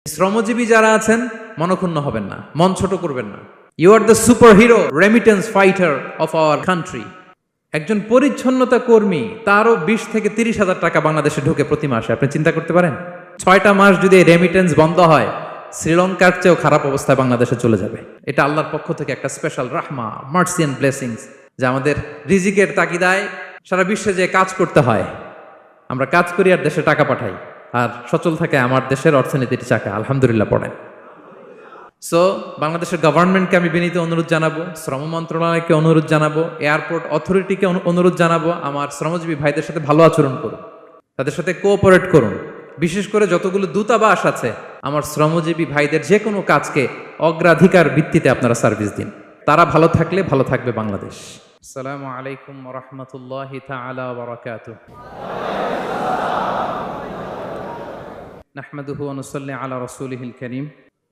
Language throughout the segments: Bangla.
শ্রমজীবী যারা আছেন মনক্ষুণ্ণ হবেন না, মন ছোট করবেন না। You are the super hero remittance fighter of our country. একজন পরিচ্ছন্নতা কর্মী, তারও 20 থেকে 30 হাজার টাকা বাংলাদেশে ঢোকে প্রতি মাসে। আপনি চিন্তা করতে পারেন 6টা মাস যদি রেমিটেন্স বন্ধ হয়, শ্রীলঙ্কার চেয়েও খারাপ অবস্থায় বাংলাদেশে চলে যাবে। এটা আল্লাহর পক্ষ থেকে একটা স্পেশাল রাহমা, মার্সি এন্ড ব্লেসিংস, যে আমাদের রিজিকের তাগিদায় সারা বিশ্বে যে কাজ করতে হয়, আমরা কাজ করি আর দেশে টাকা পাঠাই, আর সচল থাকে আমার দেশের অর্থনীতির চাকা। আলহামদুলিল্লাহ পড়েন। সো বাংলাদেশের গভর্নমেন্টকে আমি বিনীত অনুরোধ জানাবো, শ্রম মন্ত্রণালয়কে অনুরোধ জানাবো, এয়ারপোর্ট অথরিটিকে অনুরোধ জানাবো, আমার শ্রমজীবী ভাইদের সাথে ভালো আচরণ করুন, তাদের সাথে কোঅপারেট করুন। বিশেষ করে যতগুলো দূতাবাস আছে, আমার শ্রমজীবী ভাইদের যে কোনো কাজকে অগ্রাধিকার ভিত্তিতে আপনারা সার্ভিস দিন। তারা ভালো থাকলে ভালো থাকবে বাংলাদেশ। আসসালামু আলাইকুম ওয়া রাহমাতুল্লাহি তাআলা ওয়া বারাকাতুহু। নাহমাদুহু ওয়া নুসাল্লি আলা রাসূলিহিল কারীম।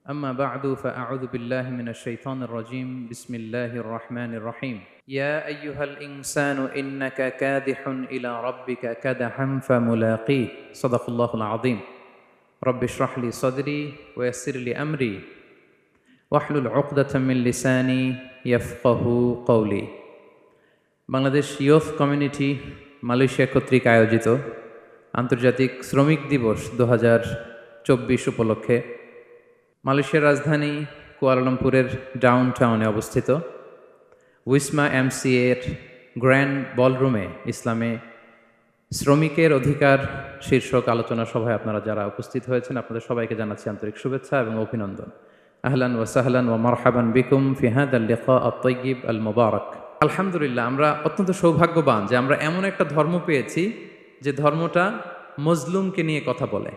أما بعد فأعوذ بالله من الشيطان الرجيم بسم الله الرحمن الرحيم يا أيها الإنسان إنك كادح إلى ربك كدحا فملاقيه صدق الله العظيم رب اشرح لي صدري ويسر لي أمري واحلل عقدة من لساني يفقه قولي। বাংলাদেশ ইয়ুথ কমিউনিটি মালয়েশিয়া কর্তৃক আয়োজিত আন্তর্জাতিক শ্রমিক দিবস 2024 উপলক্ষে মালয়েশিয়ার রাজধানী কুয়ালালামপুরের ডাউনটাউনে অবস্থিত উইসমা এমসিএর গ্র্যান্ড বলরুমে ইসলামে শ্রমিকের অধিকার শীর্ষক আলোচনা সভায় আপনারা যারা উপস্থিত হয়েছেন, আপনাদের সবাইকে জানাচ্ছি আন্তরিক শুভেচ্ছা এবং অভিনন্দন। আহলান ওয়া সাহলান ওয়া মারহাবান বিকুম ফি হাদাল লিকা আত-তাইয়িব আল মুবারাক। আলহামদুলিল্লাহ, আমরা অত্যন্ত সৌভাগ্যবান যে আমরা এমন একটা ধর্ম পেয়েছি যে ধর্মটা মজলুমকে নিয়ে কথা বলে।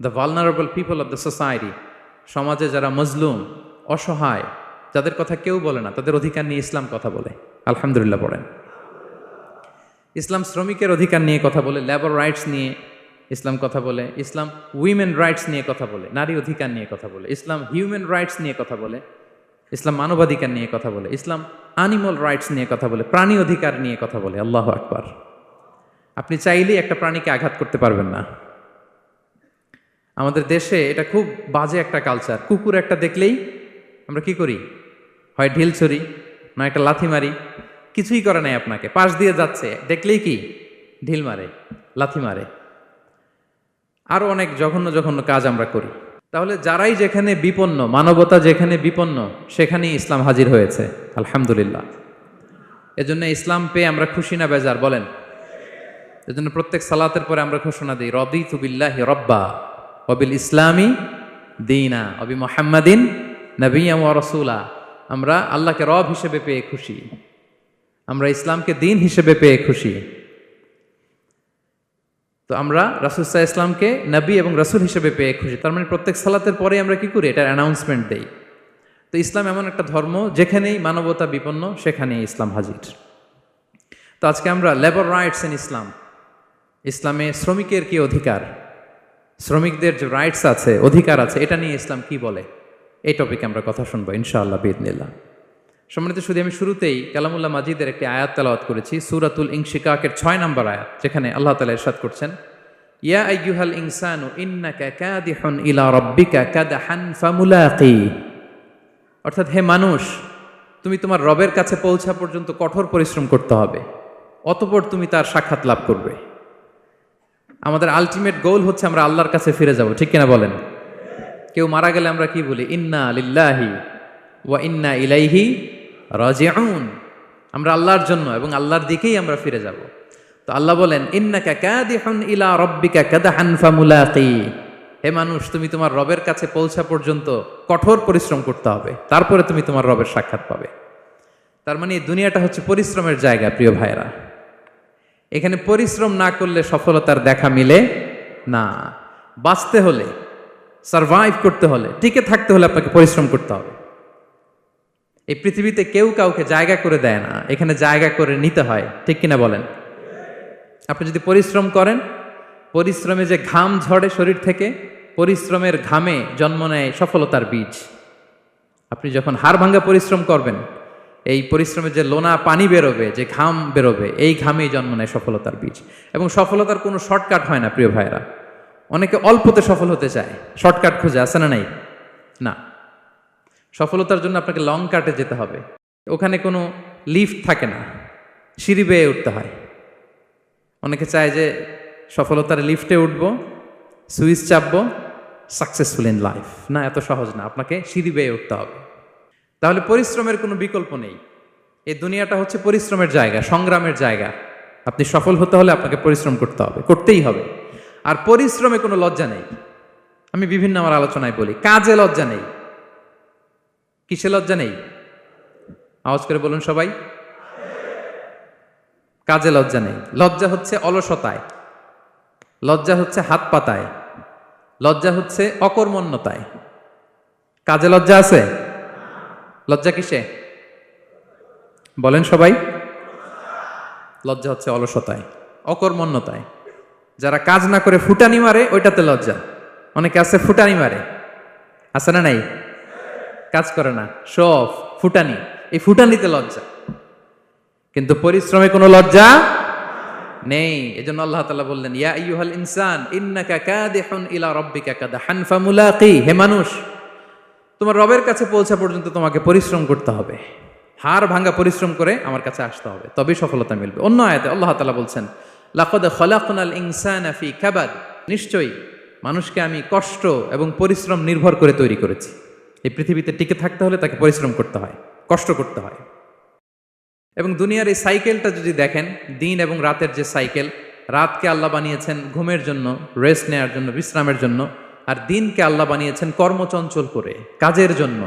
The vulnerable people of the society, সমাজে যারা মজলুম, অসহায়, যাদের কথা কেউ বলে না, তাদের অধিকার নিয়ে ইসলাম কথা বলে। আলহামদুলিল্লাহ পড়েন। ইসলাম শ্রমিকের অধিকার নিয়ে কথা বলে, লেবার রাইটস নিয়ে ইসলাম কথা বলে, ইসলাম উইমেন রাইটস নিয়ে কথা বলে, নারী অধিকার নিয়ে কথা বলে, ইসলাম হিউম্যান রাইটস নিয়ে কথা বলে, ইসলাম মানবাধিকার নিয়ে কথা বলে, ইসলাম অ্যানিমাল রাইটস নিয়ে কথা বলে, প্রাণী অধিকার নিয়ে কথা বলে। আল্লাহু আকবার। আপনি চাইলেই একটা প্রাণীকে আঘাত করতে পারবেন না। আমাদের দেশে এটা খুব বাজে একটা কালচার। কুকুর একটা দেখলেই আমরা কি করি? হয় ঢিল ছড়ি, না একটা লাথি মারি। কিছুই করে নাই আপনাকে, পাশ দিয়ে যাচ্ছে দেখলেই কি ঢিল মারে, লাথি মারে, আরো অনেক জঘন্য জঘন্য কাজ আমরা করি। তাহলে যারাই যেখানে বিপন্ন, মানবতা যেখানে বিপন্ন, সেখানেই ইসলাম হাজির হয়েছে। আলহামদুলিল্লাহ। এজন্য ইসলাম পেয়ে আমরা খুশি না বেজার বলেন? এজন্য প্রত্যেক সালাতের পরে আমরা ঘোষণা দিই, রাদিতু বিল্লাহি রাব্বা ওয়াবিল ইসলামি দীনা ওয়াবি মুহাম্মাদিন নাবিয়্যান ওয়া রাসূলা। আমরা আল্লাহকে রব হিসেবে পেয়ে খুশি, আমরা ইসলামকে দিন হিসেবে পেয়ে খুশি। তো আমরা রাসূল সাল্লাল্লাহু আলাইহি ইসলামকে নবী এবং রাসূল হিসেবে পেয়ে খুশি। তার মানে প্রত্যেক সালাতের পরে আমরা কি করি? এটার অ্যানাউন্সমেন্ট দেই। তো ইসলাম এমন একটা ধর্ম, যেখানেই মানবতা বিপন্ন সেখানেই ইসলাম হাজির। তো আজকে আমরা লেবার রাইটস ইন ইসলাম, ইসলামে শ্রমিকের কি অধিকার, শ্রমিকদের যে রাইটস আছে, অধিকার আছে, এটা নিয়ে ইসলাম কি বলে, এই টপিকে আমরা কথা শুনবো ইনশাআল্লাহ বিইذনিল্লাহ। সম্মানিত শুধু আমি শুরুতেই কালামুল্লাহ মাজিদের একটি আয়াত তেলাওয়াত করেছি, সূরাতুল ইনশিকাকের 6 নম্বর আয়াত, যেখানে আল্লাহ তাআলা ইরশাদ করছেন, ইয়া আইয়ুহাল ইনসানু ইন্নাকা কাদিহুন ইলা রাব্বিকা কাদহান ফামুলাকি। অর্থাৎ হে মানুষ, তুমি তোমার রবের কাছে পৌঁছা পর্যন্ত কঠোর পরিশ্রম করতে হবে, অতঃপর তুমি তার সাক্ষাৎ লাভ করবে। আমাদের আলটিমেট গোল হচ্ছে আমরা আল্লাহর কাছে ফিরে যাব, ঠিক কিনা বলেন? কেউ মারা গেলে আমরা কি বলি? ইন্না লিল্লাহি ওয়া ইন্না ইলাইহি রাজিউন। আমরা আল্লাহর জন্য এবং আল্লাহর দিকেই আমরা ফিরে যাব। তো আল্লাহ বলেন, ইন্নাকা কাদিহুন ইলা রাব্বিকা কাদহান ফামুলাকি। হে মানুষ, তুমি তোমার রবের কাছে পৌঁছা পর্যন্ত কঠোর পরিশ্রম করতে হবে, তারপরে তুমি তোমার রবের সাক্ষাৎ পাবে। তার মানে দুনিয়াটা হচ্ছে পরিশ্রমের জায়গা। প্রিয় ভাইরা, এখানে পরিশ্রম না করলে সফলতার দেখা মিলে না। বাঁচতে হলে, সারভাইভ করতে হলে, টিকে থাকতে হলে আপনাকে পরিশ্রম করতে হবে। এই পৃথিবীতে কেউ কাউকে জায়গা করে দেয় না, এখানে জায়গা করে নিতে হয়, ঠিক কিনা বলেন? আপনি যদি পরিশ্রম করেন, পরিশ্রমে যে ঘাম ঝরে শরীর থেকে, পরিশ্রমের ঘামে জন্ম নেয় সফলতার বীজ। আপনি যখন হাড় ভাঙা পরিশ্রম করবেন, এই পরিশ্রমে যে লোনা পানি বেরোবে, যে ঘাম বেরোবে, এই ঘামেই জন্ম নেয় সফলতার বীজ। এবং সফলতার কোনো শর্টকাট হয় না প্রিয় ভাইরা। অনেকে অল্পতে সফল হতে চায়, শর্টকাট খুঁজে, আছে না নাই? না, সফলতার জন্য আপনাকে লং কাটে যেতে হবে। ওখানে কোনো লিফট থাকে না, সিঁড়ি বেয়ে উঠতে হয়। অনেকে চায় যে সফলতার লিফটে উঠবো, সুইচ চাপবো, সাকসেসফুল ইন লাইফ। না, এত সহজ না, আপনাকে সিঁড়ি বেয়ে উঠতে হবে। তাহলে পরিশ্রমের কোনো বিকল্প নেই। এই দুনিয়াটা হচ্ছে পরিশ্রমের জায়গা, সংগ্রামের জায়গা। আপনি সফল হতে হলে আপনাকে পরিশ্রম করতে হবে, করতেই হবে। আর পরিশ্রমে কোনো লজ্জা নেই। আমি বিভিন্ন আমার আলোচনায় বলি, কাজে লজ্জা নেই। কিসে লজ্জা নেই? আওয়াজ করে বলুন সবাই। কাজে লজ্জা নেই। লজ্জা হচ্ছে অলসতায়, লজ্জা হচ্ছে হাত পাতায়, লজ্জা হচ্ছে অকর্মণ্যতায়। কাজে লজ্জা আছে? লজ্জা কিসে বলেন সবাই? লজ্জা হচ্ছে অলসতায়, অকর্মণ্যতায়। যারা কাজ না করে ফুটানি মারে, ওইটাতে লজ্জা। অনেকে আছে ফুটানি মারে, আছে না নাই? কাজ করে না, শো অফ, ফুটানি। এই ফুটানিতে লজ্জা, কিন্তু পরিশ্রমে কোনো লজ্জা নেই। এজন্য আল্লাহ তাআলা বললেন, ইয়া আইয়ুহাল ইনসান ইন্নাকা কাদিহুন ইলা রাব্বিকা কাদহান ফামুলাকি। হে মানুষ, তোমার রবের কাছে পৌঁছা পর্যন্ত তোমাকে পরিশ্রম করতে হবে। হাড় ভাঙা পরিশ্রম করে আমার কাছে আসতে হবে, তবেই সফলতা মিলবে। অন্য আয়াতে আল্লাহ তাআলা বলছেন, লাকাদ খলাকনাল ইনসানা ফি কাবাদ। নিশ্চয়ই মানুষকে আমি কষ্ট এবং পরিশ্রম নির্ভর করে তৈরি করেছি। এই পৃথিবীতে টিকে থাকতে হলে তাকে পরিশ্রম করতে হয়, কষ্ট করতে হয়। এবং দুনিয়ার এই সাইকেলটা যদি দেখেন, দিন এবং রাতের যে সাইকেল, রাতকে আল্লাহ বানিয়েছেন ঘুমের জন্য, রেস্ট নেওয়ার জন্য, বিশ্রামের জন্য। আর দিনকে আল্লাহ বানিয়েছেন কর্মচঞ্চল করে, কাজের জন্য।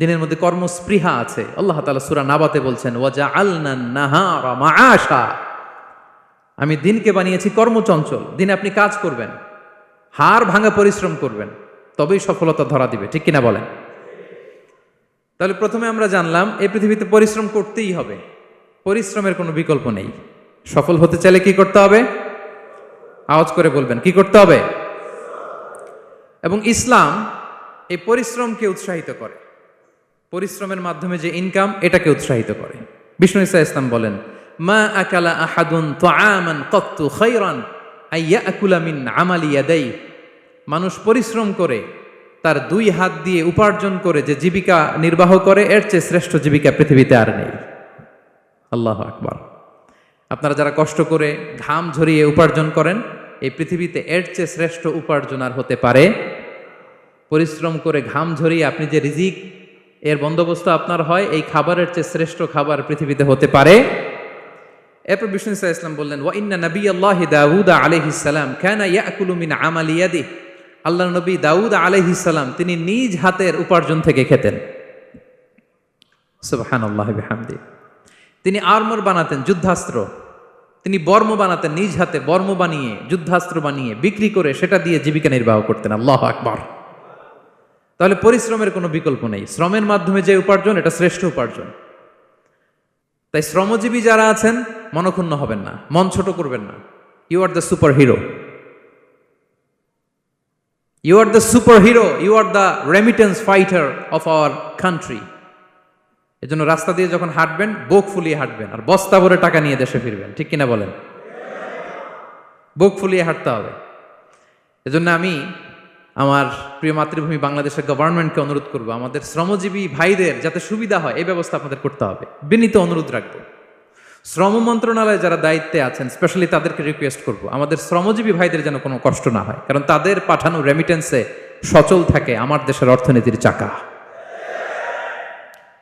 দিনের মধ্যে কর্মস্পৃহা আছে। আল্লাহ তাআলা সূরা নাবাতে বলছেন, ওয়াজআলনান নাহারা মাআশা। আমি দিনকে বানিয়েছি কর্মচঞ্চল। দিনে আপনি কাজ করবেন, হাড় ভাঙা পরিশ্রম করবেন, তবেই সফলতা ধরা দিবে। ঠিক কিনা বলেন? তাহলে প্রথমে আমরা জানলাম এই পৃথিবীতে পরিশ্রম করতেই হবে, পরিশ্রমের কোনো বিকল্প নেই। সফল হতে চাইলে কি করতে হবে? আওয়াজ করে বলবেন, কি করতে হবে? এবং ইসলাম এই পরিশ্রমকে উৎসাহিত করে। পরিশ্রমের মাধ্যমে যে ইনকাম, এটাকে উৎসাহিত করে। বিষ্ণু ঈসা ইসলাম বলেন, মা আকালা আহাদুন তাআমান কাত্তু খায়রান আইয়াকুলা মিন আমালি ইয়াদাই। মানুষ পরিশ্রম করে, তার দুই হাত দিয়ে উপার্জন করে যে জীবিকা নির্বাহ করে, এর চেয়ে শ্রেষ্ঠ জীবিকা পৃথিবীতে আর নেই। আল্লাহু আকবার। আপনারা যারা কষ্ট করে ঘাম ঝরিয়ে উপার্জন করেন, এই পৃথিবীতে এর চেয়ে শ্রেষ্ঠ উপার্জন আর হতে পারে? পরিশ্রম করে ঘাম ঝরিয়ে আপনি যে রিজিক এর বন্দোবস্ত আপনার হয়, এই খাবারের চেয়ে শ্রেষ্ঠ খাবার পৃথিবীতে হতে পারে? এরপর বিষ্ণু ঈসা ইসলাম বললেন, ওয়া ইন্না নাবিয়াল্লাহি দাউদ আলাইহিস সালাম কানা ইয়াকুলু মিন আমালি ইয়াদিহি। আল্লাহর নবী দাউদ আলাইহিস সালাম তিনি নিজ হাতের উপার্জন থেকে খেতেন। সুবহানাল্লাহি বিহামদি। তিনি আর্মর বানাতেন, যুদ্ধাস্ত্র। তিনি বর্ম বানাতেন, নিজ হাতে বর্ম বানিয়ে, যুদ্ধাস্ত্র বানিয়ে বিক্রি করে সেটা দিয়ে জীবিকা নির্বাহ করতেন। আল্লাহু আকবার। তাহলে পরিশ্রমের কোনো বিকল্প নেই। শ্রমের মাধ্যমে যে উপার্জন, এটা শ্রেষ্ঠ উপার্জন। তাই শ্রমজীবী যারা আছেন, মনক্ষুণ্ণ হবেন না, মন ছোট করবেন না। You are the super hero, you are the super hero, you are the remittance fighter of our country. এজন্য রাস্তা দিয়ে যখন হাঁটবেন, বুক ফুলিয়ে হাঁটবেন, আর বস্তা ভরে টাকা নিয়ে দেশে ফিরবেন। ঠিক কিনা বলেন? বুক ফুলিয়ে হাঁটতে হবে। এজন্য আমি আমার প্রিয় মাতৃভূমি বাংলাদেশের গভর্নমেন্টকে অনুরোধ করবো, আমাদের শ্রমজীবী ভাইদের যাতে সুবিধা হয়, এই ব্যবস্থা আপনাদের করতে হবে। বিনীত অনুরোধ রাখবো। শ্রম মন্ত্রণালয়ে যারা দায়িত্বে আছেন, স্পেশালি তাদেরকে রিকোয়েস্ট করবো, আমাদের শ্রমজীবী ভাইদের যেন কোনো কষ্ট না হয়, কারণ তাদের পাঠানো রেমিটেন্সে সচল থাকে আমার দেশের অর্থনীতির চাকা।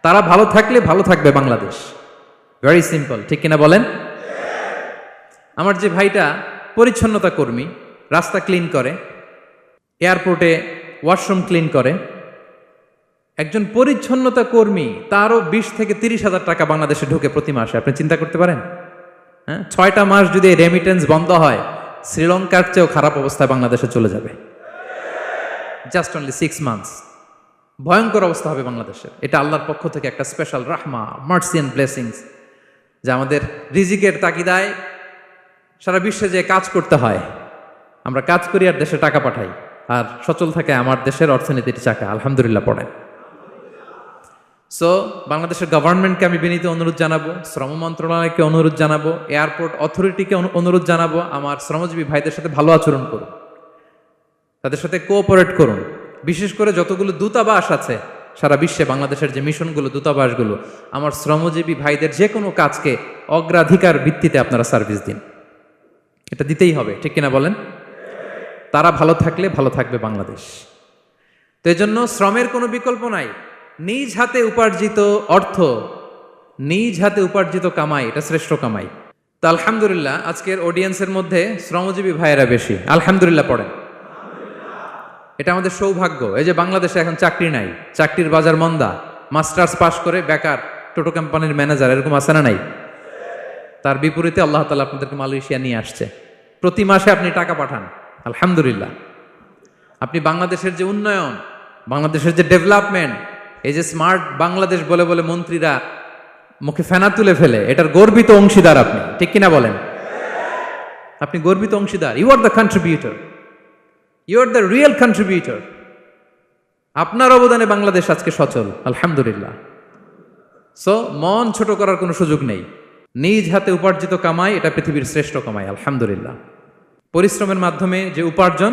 তারা ভালো থাকলে ভালো থাকবে বাংলাদেশ। Very simple. ঠিক কিনা বলেন? আমার যে ভাইটা পরিচ্ছন্নতা কর্মী, রাস্তা ক্লিন করে, এয়ারপোর্টে ওয়াশরুম ক্লিন করে, একজন পরিচ্ছন্নতা কর্মী, তারও 20 থেকে 30 হাজার টাকা বাংলাদেশে ঢোকে প্রতি মাসে। আপনি চিন্তা করতে পারেন? হ্যাঁ, 6টা মাস যদি রেমিটেন্স বন্ধ হয়, শ্রীলঙ্কার চেয়েও খারাপ অবস্থায় বাংলাদেশে চলে যাবে। Just only 6 months. ভয়ঙ্কর অবস্থা হবে বাংলাদেশের। এটা আল্লাহর পক্ষ থেকে একটা স্পেশাল রাহমা, মার্সি এন্ড ব্লেসিংস, যে আমাদের রিজিকের তাগিদায় সারা বিশ্বে যে কাজ করতে হয়, আমরা কাজ করি আর দেশে টাকা পাঠাই, আর সচল থাকে আমার দেশের অর্থনীতির চাকা। আলহামদুলিল্লাহ পড়েন। সো বাংলাদেশের গভর্নমেন্টকে আমি বিনীত অনুরোধ জানাবো, শ্রম মন্ত্রণালয়কে অনুরোধ জানাবো, এয়ারপোর্ট অথরিটিকে অনুরোধ জানাবো, আমার শ্রমজীবী ভাইদের সাথে ভালো আচরণ করুন। তাদের সাথে কোঅপারেট করুন। বিশেষ করে যতগুলো দূতাবাস আছে সারা বিশ্বে, বাংলাদেশের যে মিশনগুলো, দূতাবাসগুলো, আমার শ্রমজীবী ভাইদের যে কোনো কাজকে অগ্রাধিকার ভিত্তিতে আপনারা সার্ভিস দিন। এটা দিতেই হবে, ঠিক কিনা বলেন? তারা ভালো থাকলে ভালো থাকবে বাংলাদেশ। তো এই জন্য শ্রমের কোনো বিকল্প নাই। নিজ হাতে উপার্জিত অর্থ, নিজ হাতে উপার্জিত কামাই, এটা শ্রেষ্ঠ কামাই। তো আলহামদুলিল্লাহ আজকের অডিয়েন্সের মধ্যে শ্রমজীবী ভাইয়েরা বেশি, আলহামদুলিল্লাহ পড়েন। এটা আমাদের সৌভাগ্য। এই যে বাংলাদেশে এখন চাকরি নাই, চাকরির বাজার মন্দা, মাস্টার্স পাস করে বেকার টোটো কোম্পানির ম্যানেজার, এরকম আছে না নাই? তার বিপরীতে আল্লাহ তাআলা আপনাদেরকে মালয়েশিয়া নিয়ে আসছে। প্রতি মাসে আপনি টাকা পাঠান, আলহামদুলিল্লাহ। আপনি বাংলাদেশের যে উন্নয়ন, বাংলাদেশের যে ডেভেলপমেন্ট, এই যে স্মার্ট বাংলাদেশ বলে বলে মন্ত্রীরা মুখে ফেনা তুলে ফেলে, এটার গর্বিত অংশীদার আপনি, ঠিক কিনা বলেন? আপনি গর্বিত অংশীদার। You are the contributor, you are the real contributor. আপনার অবদানে বাংলাদেশ আজকে সচল, আলহামদুলিল্লাহ। সো মন ছোট করার কোনো সুযোগ নেই। নিজ হাতে উপার্জিত কামাই, এটা পৃথিবীর শ্রেষ্ঠ কামাই, আলহামদুলিল্লাহ। পরিশ্রমের মাধ্যমে যে উপার্জন,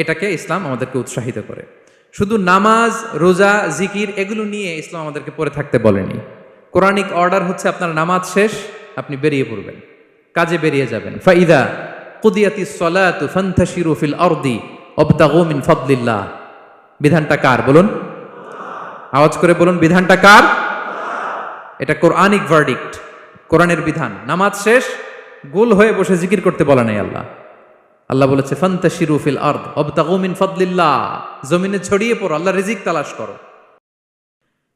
এটাকে ইসলাম আমাদেরকে উৎসাহিত করে। শুধু নামাজ, রোজা, জিকির এগুলো নিয়ে ইসলাম আমাদেরকে পড়ে থাকতে বলেনি। কোরআনিক অর্ডার হচ্ছে আপনার নামাজ শেষ, আপনি বেরিয়ে পড়বেন, কাজে বেরিয়ে যাবেন। ফাইদা কুদিয়াতিস সালাতু ফান্তাশিরু ফিল আরদি ওয়াবতাগু মিন ফাদলিল্লাহ। বিধানটা কার বলুন? আওয়াজ করে বলুন, বিধানটা কার? এটা কোরআনিক ভার্ডিক্ট, কোরআনের বিধান। নামাজ শেষ, গোল হয়ে বসে জিকির করতে বলা নাই আল্লাহ। আল্লাহ বলেছে ফান্তাশিরু ফিল আরদ ওয়াবতাগু মিন ফাদলিল্লাহ, জমিনে ছড়িয়ে পড়ো, আল্লাহর রিজিক তালাশ করো।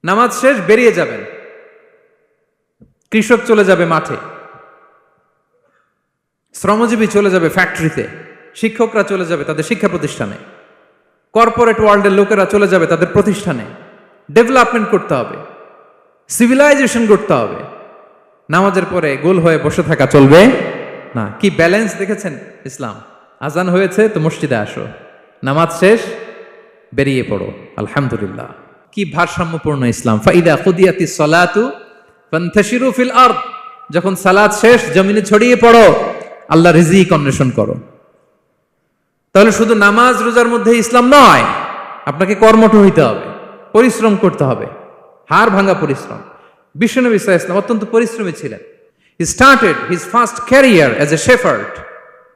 নামাজ শেষ, বেরিয়ে যাবেন। কৃষক চলে যাবে মাঠে, শ্রমজীবী চলে যাবে ফ্যাক্টরিতে, শিক্ষকরা চলে যাবে তাদের শিক্ষা প্রতিষ্ঠানে, কর্পোরেট ওয়ার্ল্ডের লোকেরা চলে যাবে তাদের প্রতিষ্ঠানে। ডেভেলপমেন্ট করতে হবে, সিভিলাইজেশন করতে হবে। নামাজের পরে গোল হয়ে বসে থাকা চলবে না। কি ব্যালেন্স দেখেছেন ইসলাম? আজান হয়েছে তো মসজিদে আসো, নামাজ শেষ বেরিয়ে পড়ো, আলহামদুলিল্লাহ। কি ভারসাম্যপূর্ণ ইসলাম। ফাইদা কুদিয়াতিস সালাতু ফান্তাশিরু ফিল আরদ, যখন সালাত শেষ জমিনে ছড়িয়ে পড়ো, আল্লাহ রিজিক অন্বেষণ করো। তাহলে শুধু নামাজ রোজার মধ্যে ইসলাম নয়, আপনাকে কর্মঠ হইতে হবে, পরিশ্রম করতে হবে, হাড় ভাঙা পরিশ্রম। বিশ্বনবী সাল্লাল্লাহু আলাইহি ওয়াসাল্লাম অত্যন্ত পরিশ্রমী ছিলেন। He started his first career as a shepherd.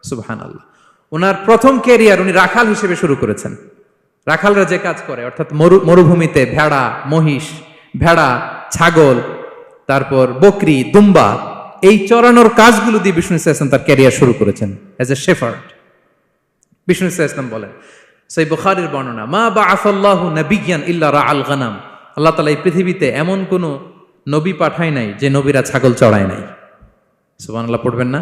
সুবহানাল্লাহ। ওনার প্রথম ক্যারিয়ার উনি রাখাল হিসেবে শুরু করেছেন। রাখালরা যে কাজ করে, অর্থাৎ মরুভূমিতে ভেড়া, মহিষ, ভেড়া, ছাগল, তারপর বকরি, দুম্বা, এই চরানোর কাজগুলো দিয়ে বিষ্ণু সাল্লাল্লাহু আলাইহি ওয়াসাল্লাম তার ক্যারিয়ার শুরু করেছেন এজ এ শেফার্ড। বিষ্ণু সাল্লাল্লাহু আলাইহি ওয়াসাল্লাম বলেন, সহিহ বুখারীর বর্ণনা, মা বাআসাল্লাহু নাবিয়্যান ইল্লা রাআল গানাম। আল্লাহ তাআলা এই পৃথিবীতে এমন কোন নবী পাঠায় নাই যে নবীরা ছাগল চড়ায় নাই। সুবহানাল্লাহ পড়বেন না?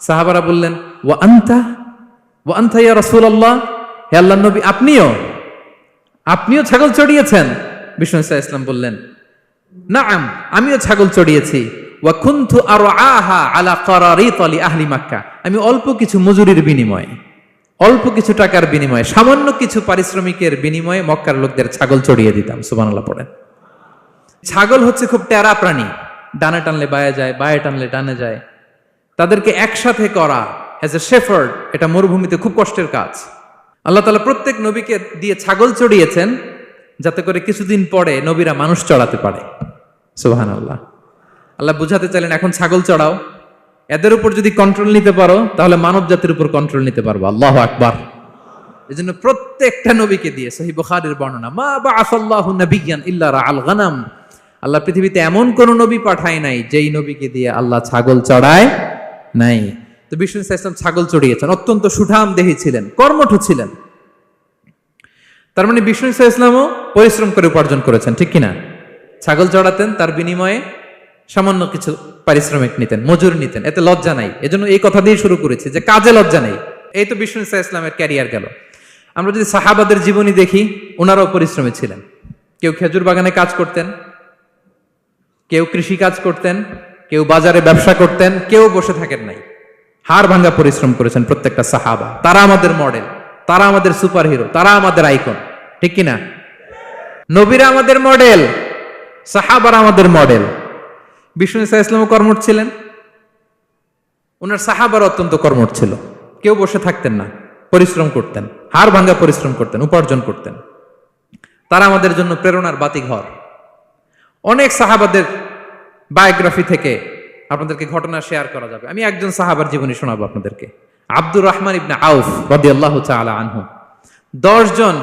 সাহাবারা বললেন, ওয়া আনতা ইয়া রাসূলুল্লাহ, হে আল্লাহর নবী আপনিও ছাগল চড়িয়েছেন? বিষ্ণু সাল্লাল্লাহু আলাইহি ওয়াসাল্লাম বললেন, নাআম, আমিও ছাগল চড়িয়েছি। ওয়া কুনতু আরআহা আলা কারারিত লি আহলি মক্কা, আমি অল্প কিছু মজুরির বিনিময়ে, অল্প কিছু টাকার বিনিময়ে, সামান্য কিছু পারিশ্রমিকের বিনিময়ে মক্কার লোকদের ছাগল চড়িয়ে দিতাম। সুবহানাল্লাহ পড়েন। ছাগল হচ্ছে খুব টেরা প্রাণী, ডানে টানলে বায়ে যায়, বায়ে টানলে ডানে যায়। তাদেরকে একসাথে করা অ্যাজ এ শেফার্ড, এটা মরুভূমিতে খুব কষ্টের কাজ। আল্লাহ তাআলা প্রত্যেক নবীকে দিয়ে ছাগল চড়িয়েছেন যাতে করে কিছুদিন পরে নবীরা মানুষ চড়াতে পারে। সুবহানাল্লাহ। আল্লাহ বুঝাতে চাইলেন, এখন ছাগল চড়াও, এদের উপর যদি কন্ট্রোল নিতে পারো তাহলে মানব জাতির উপর কন্ট্রোল নিতে পারবো। আল্লাহু আকবার। এজন্য প্রত্যেকটা নবীকে দিয়ে, সহিহ বুখারীর বর্ণনা, মা বাআসাল্লাহু নাবিয়্যান ইল্লা রাআল গানাম, আল্লাহ পৃথিবীতে এমন কোন নবী পাঠায় নাই যেই নবীকে দিয়ে আল্লাহ ছাগল চড়ায় নাই। তো বিষ্ণু সাল্লাল্লাহু আলাইহি ওয়াসাল্লাম ছাগল চড়িয়েছেন, অত্যন্ত সুঠাম দেহী ছিলেন, কর্মঠ ছিলেন। তার মানে বিষ্ণু সাল্লাল্লাহু আলাইহি ওয়াসাল্লামও পরিশ্রম করে উপার্জন করেছেন, ঠিক কিনা? ছাগল চড়াতেন, তার বিনিময়ে সামান্য কিছু পারিশ্রমিক নিতেন, মজুরি নিতেন, এতে লজ্জা নাই। এজন্য এই কথা দিয়ে শুরু করেছি যে কাজে লজ্জা নেই। এই তো বিষ্ণু সাল্লাল্লাহু আলাইহি ওয়াসাল্লামের ক্যারিয়ার গেল। আমরা যদি সাহাবাদের জীবনী দেখি, ওনারাও পরিশ্রমী ছিলেন। কেউ খেজুর বাগানে কাজ করতেন, কেউ কৃষি কাজ করতেন, কেউ বাজারে ব্যবসা করতেন, কেউ বসে থাকেন নাই। হাড় ভাঙ্গা পরিশ্রম করেছেন প্রত্যেকটা সাহাবা। তারা আমাদের মডেল, তারা আমাদের সুপার হিরো, তারা আমাদের আইকন, ঠিক কিনা? নবীরা আমাদের মডেল, সাহাবারা আমাদের মডেল। বিষ্ণু সাল্লাল্লাহু আলাইহি ওয়াসাল্লাম কর্মঠ ছিলেন, ওনার সাহাবারা অত্যন্ত কর্মঠ ছিল, কেউ বসে থাকতেন না। পরিশ্রম করতেন, হাড় ভাঙ্গা পরিশ্রম করতেন, উপার্জন করতেন। তারা আমাদের জন্য প্রেরণার বাতিঘর। অনেক সাহাবাদের বায়োগ্রাফি থেকে আপনাদেরকে ঘটনা শেয়ার করা যাবে। আমি একজন সাহাবার জীবনী শোনাবো আপনাদেরকে। আব্দুর রহমান ইবনে আউফ রাদিয়াল্লাহু তাআলা আনহু। 10 জন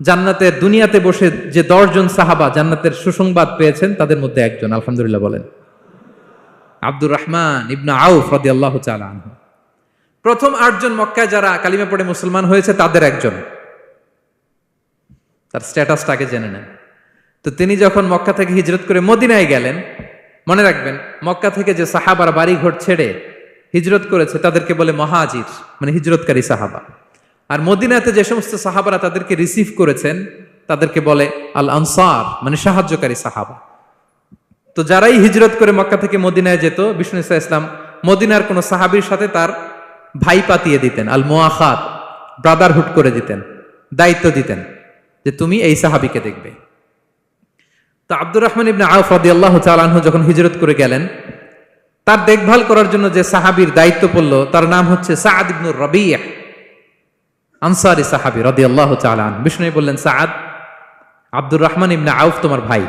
জান্নাতের, দুনিয়াতে বসে যে 10 জন সাহাবা জান্নাতের সুসংবাদ পেয়েছেন তাদের মধ্যে একজন, আলহামদুলিল্লাহ বলেন। আব্দুর রহমান ইবনে আউফ রাদিয়াল্লাহু তাআলা আনহু প্রথম 8 জন মক্কায় যারা কালিমা পড়ে মুসলমান হয়েছে তাদের একজন। তার স্ট্যাটাসটাকে জেনে নেন। তো তিনি যখন মক্কা থেকে হিজরত করে মদিনায় গেলেন, মনে রাখবেন মক্কা থেকে যে সাহাবারা বাড়ি ঘর ছেড়ে হিজরত করেছে তাদেরকে বলে মহাজির, মানে হিজরতকারী সাহাবা। আর মদিনাতে যে সমস্ত সাহাবারা তাদেরকে রিসিভ করেছেন তাদেরকে বলে আল আনসার, মানে সাহায্যকারী সাহাবা। তো যারাই হিজরত করে মক্কা থেকে মদিনায় যেত, বিষ্ণু ইসা ইসলাম মদিনার কোন সাহাবীর সাথে তার ভাই পাতিয়ে দিতেন, আল মুআখাত, ব্রাদারহুড করে দিতেন, দায়িত্ব দিতেন যে তুমি এই সাহাবীকে দেখবে। তো আব্দুর রহমান ইবনে আউফ রাদিয়াল্লাহু তাআলা আনহু যখন হিজরত করে গেলেন, তার দেখভাল করার জন্য যে সাহাবীর দায়িত্ব পড়ল তার নাম হচ্ছে সাআদ ইবনে রাবিয়া, আনসারী সাহাবী রাদিয়াল্লাহু তাআলা আনহু। বিষ্ণু বললেন, সাআদ, আব্দুর রহমান ইবনে আউফ তোমার ভাই,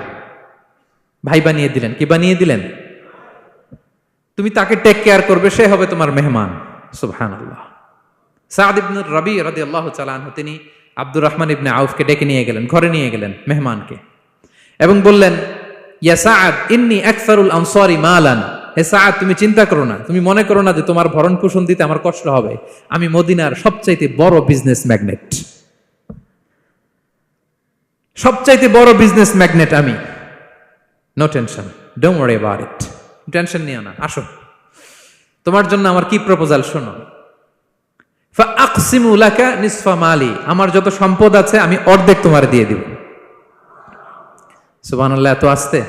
ভাই বানিয়ে দিলেন। কি বানিয়ে দিলেন? তুমি তাকে টেক কেয়ার করবে, সে হবে তোমার মেহমান। সুবহানাল্লাহ। সাআদ ইবনে রাবিয়া রাদিয়াল্লাহু তাআলা আনহু তিনি আব্দুর রহমান ইবনে আউফকে ডেকে নিয়ে গেলেন, ঘরে নিয়ে গেলেন মেহমানকে, এবং বললেন, ইয়া সাআদ ইন্নী আকসারুল আনসারি মালান। হে সাআদ, তুমি চিন্তা করো না, তুমি মনে করো না যে তোমার ভরণ পোষণ দিতে আমার কষ্ট হবে। আমি মদিনার সবচাইতে বড় বিজনেস ম্যাগনেট, সবচাইতে বড় বিজনেস ম্যাগনেট আমি। No tension, don't worry about it. Tension নিও না, আসো, তোমার জন্য আমার কি প্রপোজাল শোনো। ফাআকসিমু লাকা নিসফা মালি, আমার যত সম্পদ আছে আমি অর্ধেক তোমার দিয়ে দিব। সুবহানাল্লাহ, এত আসতে।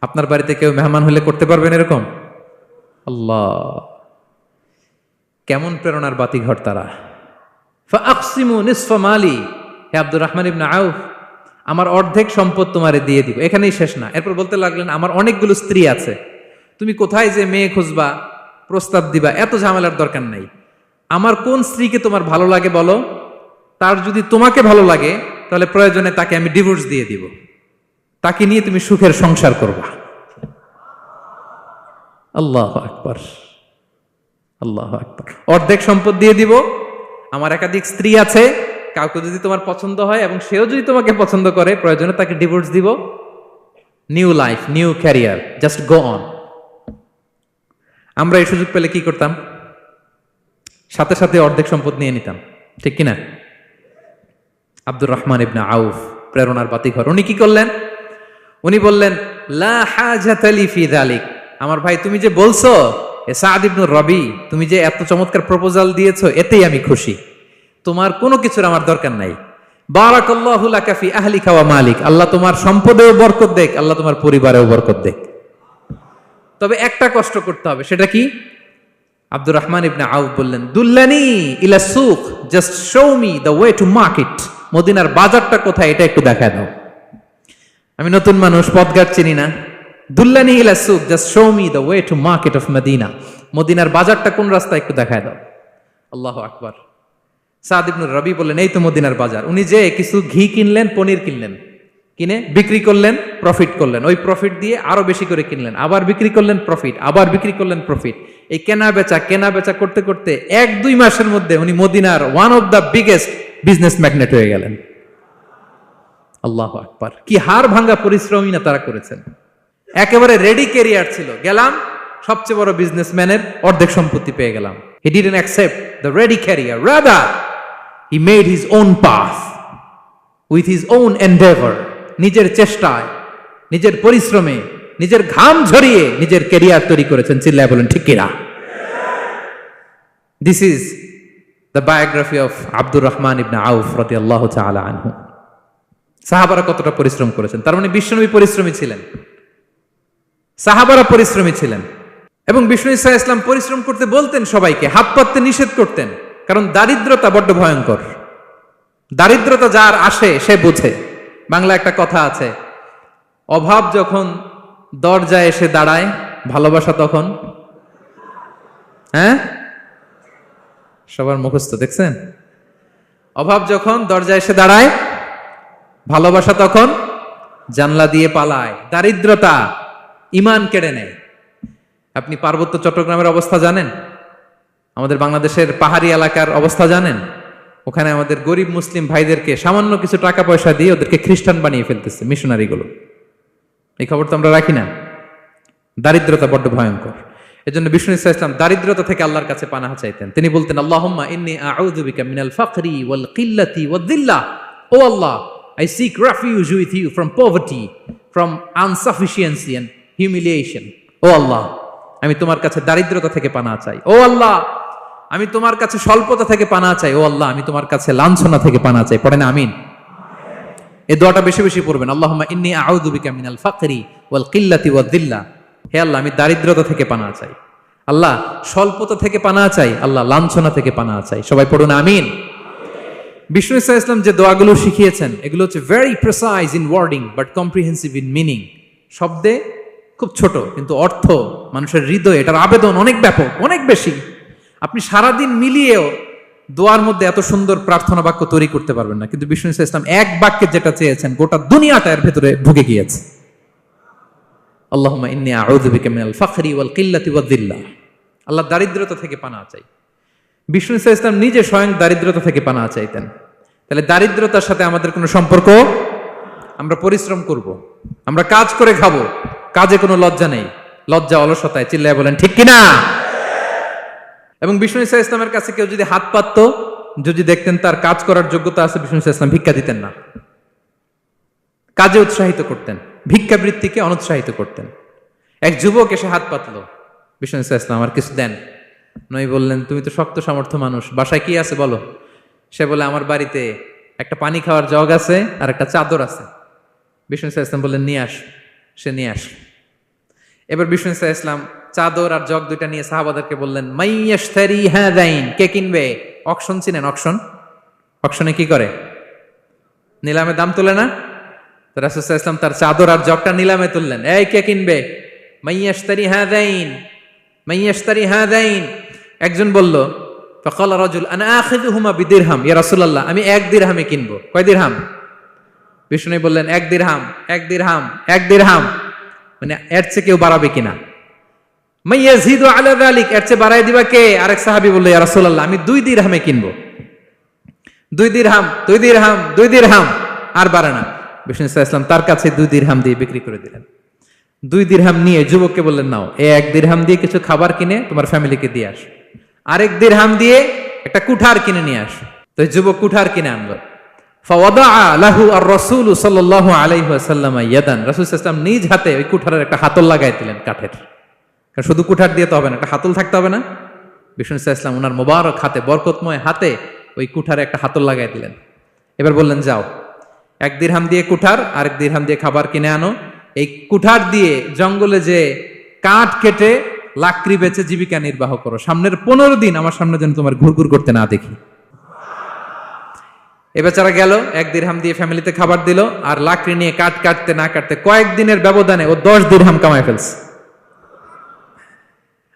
আপনার বাড়িতে কেউ মেহমান হলে করতে পারবেন এরকম? আল্লাহ, কেমন প্রেরণার বাতিঘর তারা। ফাআকসিমু নিসফা মালি, হে আব্দুর রহমান ইবনে আউফ, আমার অর্ধেক সম্পদ তোমারে দিয়ে দিব। এখানেই শেষ না, এরপর বলতে লাগলেন, আমার অনেকগুলো স্ত্রী আছে, তুমি কোথায় যে মেয়ে খুঁজবা, প্রস্তাব দিবা, এত ঝামেলার দরকার নাই। আমার কোন স্ত্রীকে তোমার ভালো লাগে বলো, তার যদি তোমাকে ভালো লাগে তাহলে প্রয়োজনে তাকে আমি ডিভোর্স দিয়ে দিব, তাকে নিয়ে তুমি সুখের সংসার করবা। আল্লাহু আকবার, আল্লাহু আকবার। অর্ধেক সম্পদ দিয়ে দিব, আমার একাধিক স্ত্রী আছে, কাউকে যদি তোমার পছন্দ হয় এবং সেও যদি তোমাকে পছন্দ করে, প্রয়োজনে তাকে ডিভোর্স দিব, new life, new career, just go on. আমরা এই সুযোগ পেলে কি করতাম? সাথে সাথে অর্ধেক সম্পদ নিয়ে নিতাম, ঠিক কিনা? আব্দুর রহমান ইবনে আউফ প্রেরণার বাতিঘর। উনি কি করলেন? উনি বললেন, লা হাজাতা লি ফি যালিক, আমার ভাই তুমি যে বলছো, এ সাআদ ইবনে রবি, তুমি যে এত চমৎকার প্রপোজাল দিয়েছো, এতেই আমি খুশি, তোমার কোনো কিছুর আমার দরকার নাই। বারাকাল্লাহু লাকা ফি আহলিকা ওয়া মালিক, আল্লাহ তোমার সম্পদেও বরকত দেখ, আল্লাহ তোমার পরিবারেও বরকত দেখ। তবে একটা কষ্ট করতে হবে, সেটা কি? আব্দুর রহমান ইবনে আউফ বললেন, দুল্লানি ইলা সুক, just show me the way to market. মদিনার বাজারটা কোথায় এটা একটু দেখায় দাও। আমি নতুন মানুষ, পথঘাট চিনি না। দুল্লানি ইলা সুক, just show me the way to market of Medina. মদিনার বাজারটা কোন রাস্তা একটু দেখায় দাও। আল্লাহু আকবার। সাদ ইবনে রবি বললেন, এই তো মদিনার বাজার। উনি যে কিছু ঘি কিনলেন, পনির কিনলেন, কিনে বিক্রি করলেন, প্রফিট করলেন। ওই প্রফিট দিয়ে আরো বেশি করে কিনলেন, আবার বিক্রি করলেন, প্রফিট, আবার বিক্রি করলেন, প্রফিট। এই কেনা বেচা করতে করতে 1-2 মাসের মধ্যে উনি মদিনার one of the biggest business magnate হয়ে গেলেন। আল্লাহু আকবার। কি হাড় ভাঙ্গা পরিশ্রমই না তারা করেছেন। একেবারে রেডি ক্যারিয়ার ছিল, গেলাম সবচেয়ে বড় বিজনেসম্যানের অর্ধেক সম্পত্তি পেয়ে গেলাম। He didn't accept the ready career, rather he made his own path with his own endeavor. নিজের চেষ্টায়, নিজের পরিশ্রমে, নিজের ঘাম ঝরিয়ে নিজের ক্যারিয়ার তৈরি করেছেন। চিল্লায় বলেন ঠিক কিনা? This is the biography of Abdur Rahman ইবনে আউফ রাদিয়াল্লাহু তাআলা আনহু। সাহাবারা কতটা পরিশ্রম করেছেন, তার মানে বিশ্বনবী পরিশ্রমী ছিলেন, সাহাবারা পরিশ্রমী ছিলেন। এবং বিষ্ণু ঈসা ইসলাম পরিশ্রম করতে বলতেন সবাইকে, হাত পাততে নিষেধ করতেন, কারণ দারিদ্রতা বড্ড ভয়ঙ্কর। দারিদ্রতা যার আসে সে বুঝে। বাংলা একটা কথা আছে, অভাব যখন দরজায় এসে দাঁড়ায়, ভালোবাসা তখন সবার মুখস্থ দেখছেন? অভাব যখন দরজায় এসে দাঁড়ায়, ভালোবাসা তখন জানলা দিয়ে পালায়। দারিদ্রতা ঈমান কেড়ে নেয়। আপনি পার্বত্য চট্টগ্রামের অবস্থা জানেন? আমাদের বাংলাদেশের পাহাড়ি এলাকার অবস্থা জানেন? ওখানে আমাদের গরিব মুসলিম ভাইদেরকে সামান্য কিছু টাকা পয়সা দিয়ে ওদেরকে খ্রিস্টান বানিয়ে ফেলতেছে মিশনারিগুলো। এই খবর তো আমরা রাখি না। দারিদ্রতা বড্ড ভয়ঙ্কর। এজন্য বিষ্ণু ইসলাম দারিদ্রতা থেকে আল্লাহর কাছে পানাহ চাইতেন। তিনি বলতেন, আল্লাহুম্মা ইন্নী আউযু বিকা মিনাল ফাকরি ওয়াল কিল্লাতি ওয়াদ-দিল্লাহ। ও আল্লাহ, I seek refuge with you from poverty, from insufficiency and humiliation. ও আল্লাহ, আমি তোমার কাছে দারিদ্রতা থেকে পানাহ চাই। ও আল্লাহ, আমি তোমার কাছে স্বল্পতা থেকে পানাহ চাই। ও আল্লাহ, আমি তোমার কাছে লাঞ্ছনা থেকে পানাহ চাই। পড়েন আমিন। এই দোয়াটা বেশি বেশি পড়বেন। আল্লাহুম্মা ইন্নী আউযু বিকা মিনাল ফাকরি ওয়াল কিল্লাতি ওয়াদ-দিল্লাহ। হে আল্লাহ, আমি দারিদ্রতা থেকে পানাহ চাই। আল্লাহ, স্বল্পতা থেকে পানাহ চাই। আল্লাহ, লাঞ্ছনা থেকে পানাহ চাই। সবাই পড়ুন আমিন। বিষ্ণু ইসলাম যে দোয়াগুলো শিখিয়েছেন এগুলো হচ্ছে very precise in wording but comprehensive in meaning. শব্দে খুব ছোট, কিন্তু অর্থ মানুষের হৃদয়ে এটার আবেদন অনেক ব্যাপক, অনেক বেশি। আপনি সারাদিন মিলিয়েও দোয়ার মধ্যে এত সুন্দর প্রার্থনা বাক্য তৈরি করতে পারবেন না, কিন্তু বিষ্ণু ইসলাম এক বাক্যে যেটা চেয়েছেন গোটা দুনিয়াটা এর ভেতরে ঢুকে গিয়েছে। আল্লাহুম্মা ইন্নী আউযু বিকা মিনাল ফাকরি ওয়াল কিল্লাতি ওয়াদ-দিল্লাহ। আল্লাহ, দারিদ্রতা থেকে পানাহ চাই। বিষ্ণু ইসলাম নিজে স্বয়ং দারিদ্রতা থেকে পানাহ চাইতেন। তাহলে দারিদ্রতার সাথে আমাদের কোনো সম্পর্ক? আমরা পরিশ্রম করব, আমরা কাজ করে খাবো, কাজে কোনো লজ্জা নেই। লজ্জা অলসতায়, চিল্লায় বলেন ঠিক কিনা? এবং বিষ্ণু ইসলামের কাছে কেউ যদি হাত পাতত, যদি দেখতেন তার কাজ করার যোগ্যতা আছে, বিষ্ণু ইসলাম ভিক্ষা দিতেন না, কাজে উৎসাহিত করতেন, ভিক্ষাবৃত্তিকে অনুৎসাহিত করতেন। এক যুবক এসে হাত পাতলো, বিষ্ণু ইসলাম আমার কিছু দেন। নই বললেন, তুমি তো শক্ত সামর্থ্য মানুষ, বাসায় কি আছে বলো? সে বলে, আমার বাড়িতে একটা পানি খাওয়ার জগ আছে আর একটা চাদর আছে। বিষ্ণু ইসলাম বললেন, নিয়ে আস। সে নিয়ে আস। এবার বিষ্ণু ইসলাম চাদর আর জগ দুইটা নিয়ে সাহাবাদেরকে বললেন, মাইয়াশতারি হাযাইন, কে কিনবে? অকশন চিনেন? অকশন, অকশনে কি করে? নিলামে দাম তোলে না? তো রাসূল সাল্লাল্লাহু আলাইহি ওয়াসাল্লাম তার চাদর আর জগটা নিলামে তুললেন। এই কে কিনবে? মাইয়াশতারি হাযাইন, মাইয়াশতারি হাযাইন। একজন বলল, ফাকালা রাজুল আনা আখিযুহুমা বিদিরহাম, ইয়া রাসূলুল্লাহ, আমি 1 দিরহামে কিনবো। কয় দিরহাম? বিষ্ণু বললেন, 1 দিরহাম, 1 দিরহাম, 1 দিরহাম। মানে এর চেয়ে কেউ বাড়াবে কিনা? মাইয়াজিদু আলা যালিক, এর চেয়ে বাড়ায় দিবা কে? আরেক সাহাবী বলল, ইয়া রাসূলুল্লাহ, আমি 2 দিরহামে কিনবো। 2 দিরহাম, 2 দিরহাম, 2 দিরহাম, আর বাড়ে না। বিষ্ণু ইসলাম তার কাছে 2 দিরহাম দিয়ে বিক্রি করে দিলেন। 2 দিরহাম নিয়ে যুবককে বললেন, নাও, 1 দিরহাম দিয়ে কিছু খাবার কিনে তোমার ফ্যামিলিকে দিয়ে আস। আরেক দিরহাম দিয়ে একটা কুঠার কিনে নিয়ে আস। তো যুবক কুঠার কিনে আনলো। ফাওয়াদাআ লাহু আর-রাসূল সাল্লাল্লাহু আলাইহি ওয়াসাল্লাম ইয়াদান, রাসূল সাল্লাল্লাহু আলাইহি ওয়াসাল্লাম নিজ হাতে ওই কুঠারের একটা হাতল লাগাই দিলেন কাঠের। কারণ শুধু কুঠার দিয়ে তো হবে না, একটা হাতল থাকতে হবে না? বিষ্ণু সাল্লাল্লাহু আলাইহি ওয়াসাল্লাম ওনার মোবারক হাতে, বরকতময় হাতে ওই কুঠারে একটা হাতল লাগাই দিলেন। এবার বললেন, যাও, 1 দিরহাম দিয়ে কুঠার, আরেক দিরহাম দিয়ে খাবার কিনে আনো। এই কুঠার দিয়ে জঙ্গলে যে কাঠ কেটে লাকড়ি বেচে জীবিকা নির্বাহ করো। সামনের 15 দিন আমার সামনে যেন তোমার ঘুরঘুর করতে না দেখি। এ বেচারা গেল, 1 দিরহাম দিয়ে ফ্যামিলিতে খাবার দিল, আর লাকড়ি নিয়ে কাঠ কাটতে না কাটতে কয়েকদিনের ব্যবধানে ও 10 দিরহাম কামায় ফেলছে।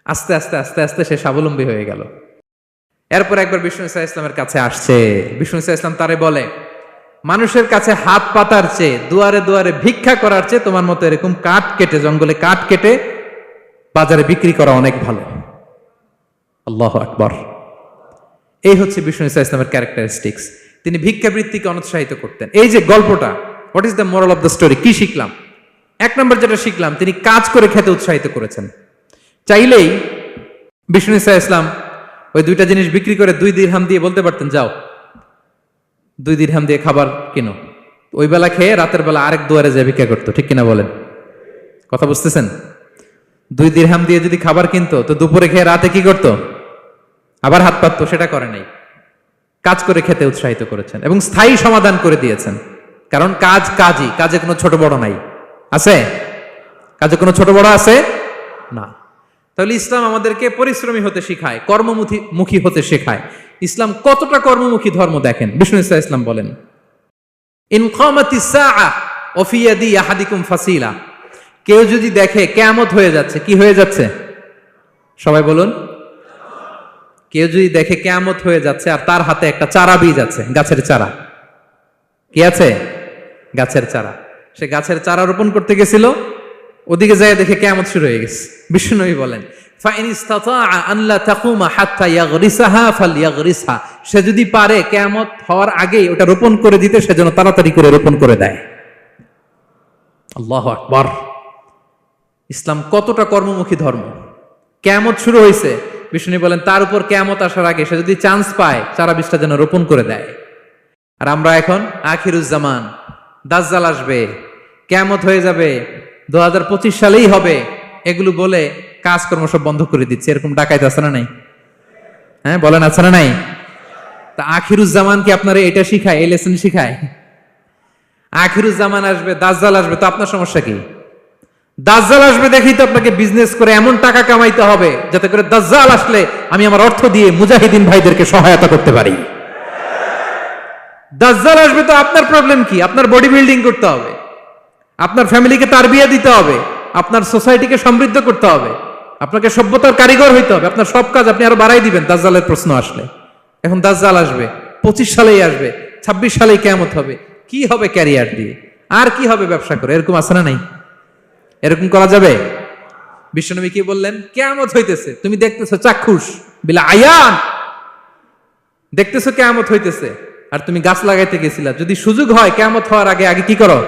আস্তে আস্তে আস্তে আস্তে সে স্বাবলম্বী হয়ে গেল। এরপর একবার বিষ্ণু ইসলামের কাছে আসছে। বিষ্ণু ইসলাম তারে বলে, মানুষের কাছে হাত পাতার চেয়ে, দুয়ারে দুয়ারে ভিক্ষা করার চেয়ে তোমার মতো এরকম কাঠ কেটে, জঙ্গলে কাঠ কেটে বাজারে বিক্রি করা অনেক ভালো। আল্লাহু আকবার। এই হচ্ছে বিষ্ণু ইসলামের ক্যারেক্টারিস্টিক্স। তিনি ভিক্ষাবৃত্তিকে অনুৎসাহিত করতেন। এই যে গল্পটা, what is the moral of the story? কি শিখলাম? 1 নম্বর যেটা শিখলাম, তিনি কাজ করে খেতে উৎসাহিত করেছেন। চাইলেই বিষ্ণু ইসলাম ওই 2টা জিনিস বিক্রি করে 2 দিরহাম দিয়ে বলতে পারতেন, যাও 2 দিরহাম দিয়ে খাবার কিনো। ওই বেলা খেয়ে রাতের বেলা আরেক দুয়ারে যে ভিক্ষা করতো, ঠিক কিনা বলেন? কথা বুঝতেছেন? 2 দিরহাম দিয়ে যদি খাবার কিনতো, তো দুপুরে খেয়ে রাতে কি করতো? আবার হাত পাততো। সেটা করে নাই। কাজ করে খেতে উৎসাহিত করেছেন এবং স্থায়ী সমাধান করে দিয়েছেন। কারণ কাজ কাজই, কাজে কোনো ছোট বড় নাই। আছে? কাজে কোনো ছোট বড় আছে না। তাহলে ইসলাম আমাদেরকে পরিশ্রমী হতে শেখায়, কর্মমুখী হতে শেখায়। ইসলাম কতটা কর্মমুখী ধর্ম দেখেন। বিষ্ণু ইসলাম বলেন, ইন কামাতিস সাআ ওয়া ফি ইয়াদি আহাদিকুম ফাসিলা, কেউ যদি দেখে কিয়ামত হয়ে যাচ্ছে, কি হয়ে যাচ্ছে? সবাই বলুন, কেউ যদি দেখে কিয়ামত হয়ে যাচ্ছে আর তার হাতে একটা চারা বীজ আছে, গাছের চারা, কি আছে? গাছের চারা। সে গাছের চারা রোপণ করতে গেছিল, ওদিকে যায় দেখে কিয়ামত শুরু হয়ে গেছে। বিষ্ণুনবী বলেন ফাইন ইসতাতাআ আন লা তাকুমা হাত্তা ইয়াগরিসাহা ফালইয়াগরিসহা, সে যদি পারে কিয়ামত হওয়ার আগেই ওটা রোপণ করে দিতে, সেজন্য তাড়াতাড়ি করে রোপণ করে দেয়। আল্লাহু আকবার। ইসলাম কতটা কর্মমুখী ধর্ম। কিয়ামত শুরু হয়েছে, বিষ্ণু বলেন তার উপর কিয়ামত আসার আগে সে যদি চান্স পায় চারা বীজটা যেন রোপণ করে দেয়। আর আমরা এখন আখিরুজ্জামান, দাজ্জাল আসবে, কিয়ামত হয়ে যাবে, 2025 সালেই হবে, এগুলো বলে কাজকর্ম সব বন্ধ করে দিচ্ছে। এরকম ডাকাইতে আছে না নাই? হ্যাঁ বলেন, আছে না নাই? তা আখিরুজ্জামান কি আপনারা এটা শিখায়, এই লেসন শিখায়? আখিরুজ্জামান আসবে, দাজ্জাল আসবে, তো আপনার সমস্যা কি? দাজ্জাল আসবে দেখেই তো আপনাকে বিজনেস করে এমন টাকা কামাইতে হবে যাতে করে দাজ্জাল আসলে আমি আমার অর্থ দিয়ে মুজাহিদিন ভাইদেরকে সহায়তা করতে পারি। দাজ্জাল আসবে তো আপনার প্রবলেম কি? আপনার বডি বিল্ডিং করতে হবে, আপনার ফ্যামিলিকে তারবিয়া দিতে হবে, আপনার সোসাইটিকে সমৃদ্ধ করতে হবে, আপনাকে সভ্যতার কারিগর হইতে হবে। আপনার সব কাজ আপনি আরো বাড়াই দিবেন দাজ্জালের প্রশ্ন আসলে। এখন দাজ্জাল আসবে, 25 সালেই আসবে, 26 সালেই কিয়ামত হবে। কি হবে ক্যারিয়ার দিয়ে, আর কি হবে ব্যবসা করে? এরকম আছে না নাই? এরকম করা যাবে? বিশ্বনবী কি বললেন? কিয়ামত হইতেছে, তুমি দেখতেছো চাক্ষুষ বিলা আয়ান, দেখতেছো কিয়ামত হইতেছে, আর তুমি গাছ লাগাইতে গেছিলা। যদি সুযোগ হয় কিয়ামত হওয়ার আগে আগে কি করো?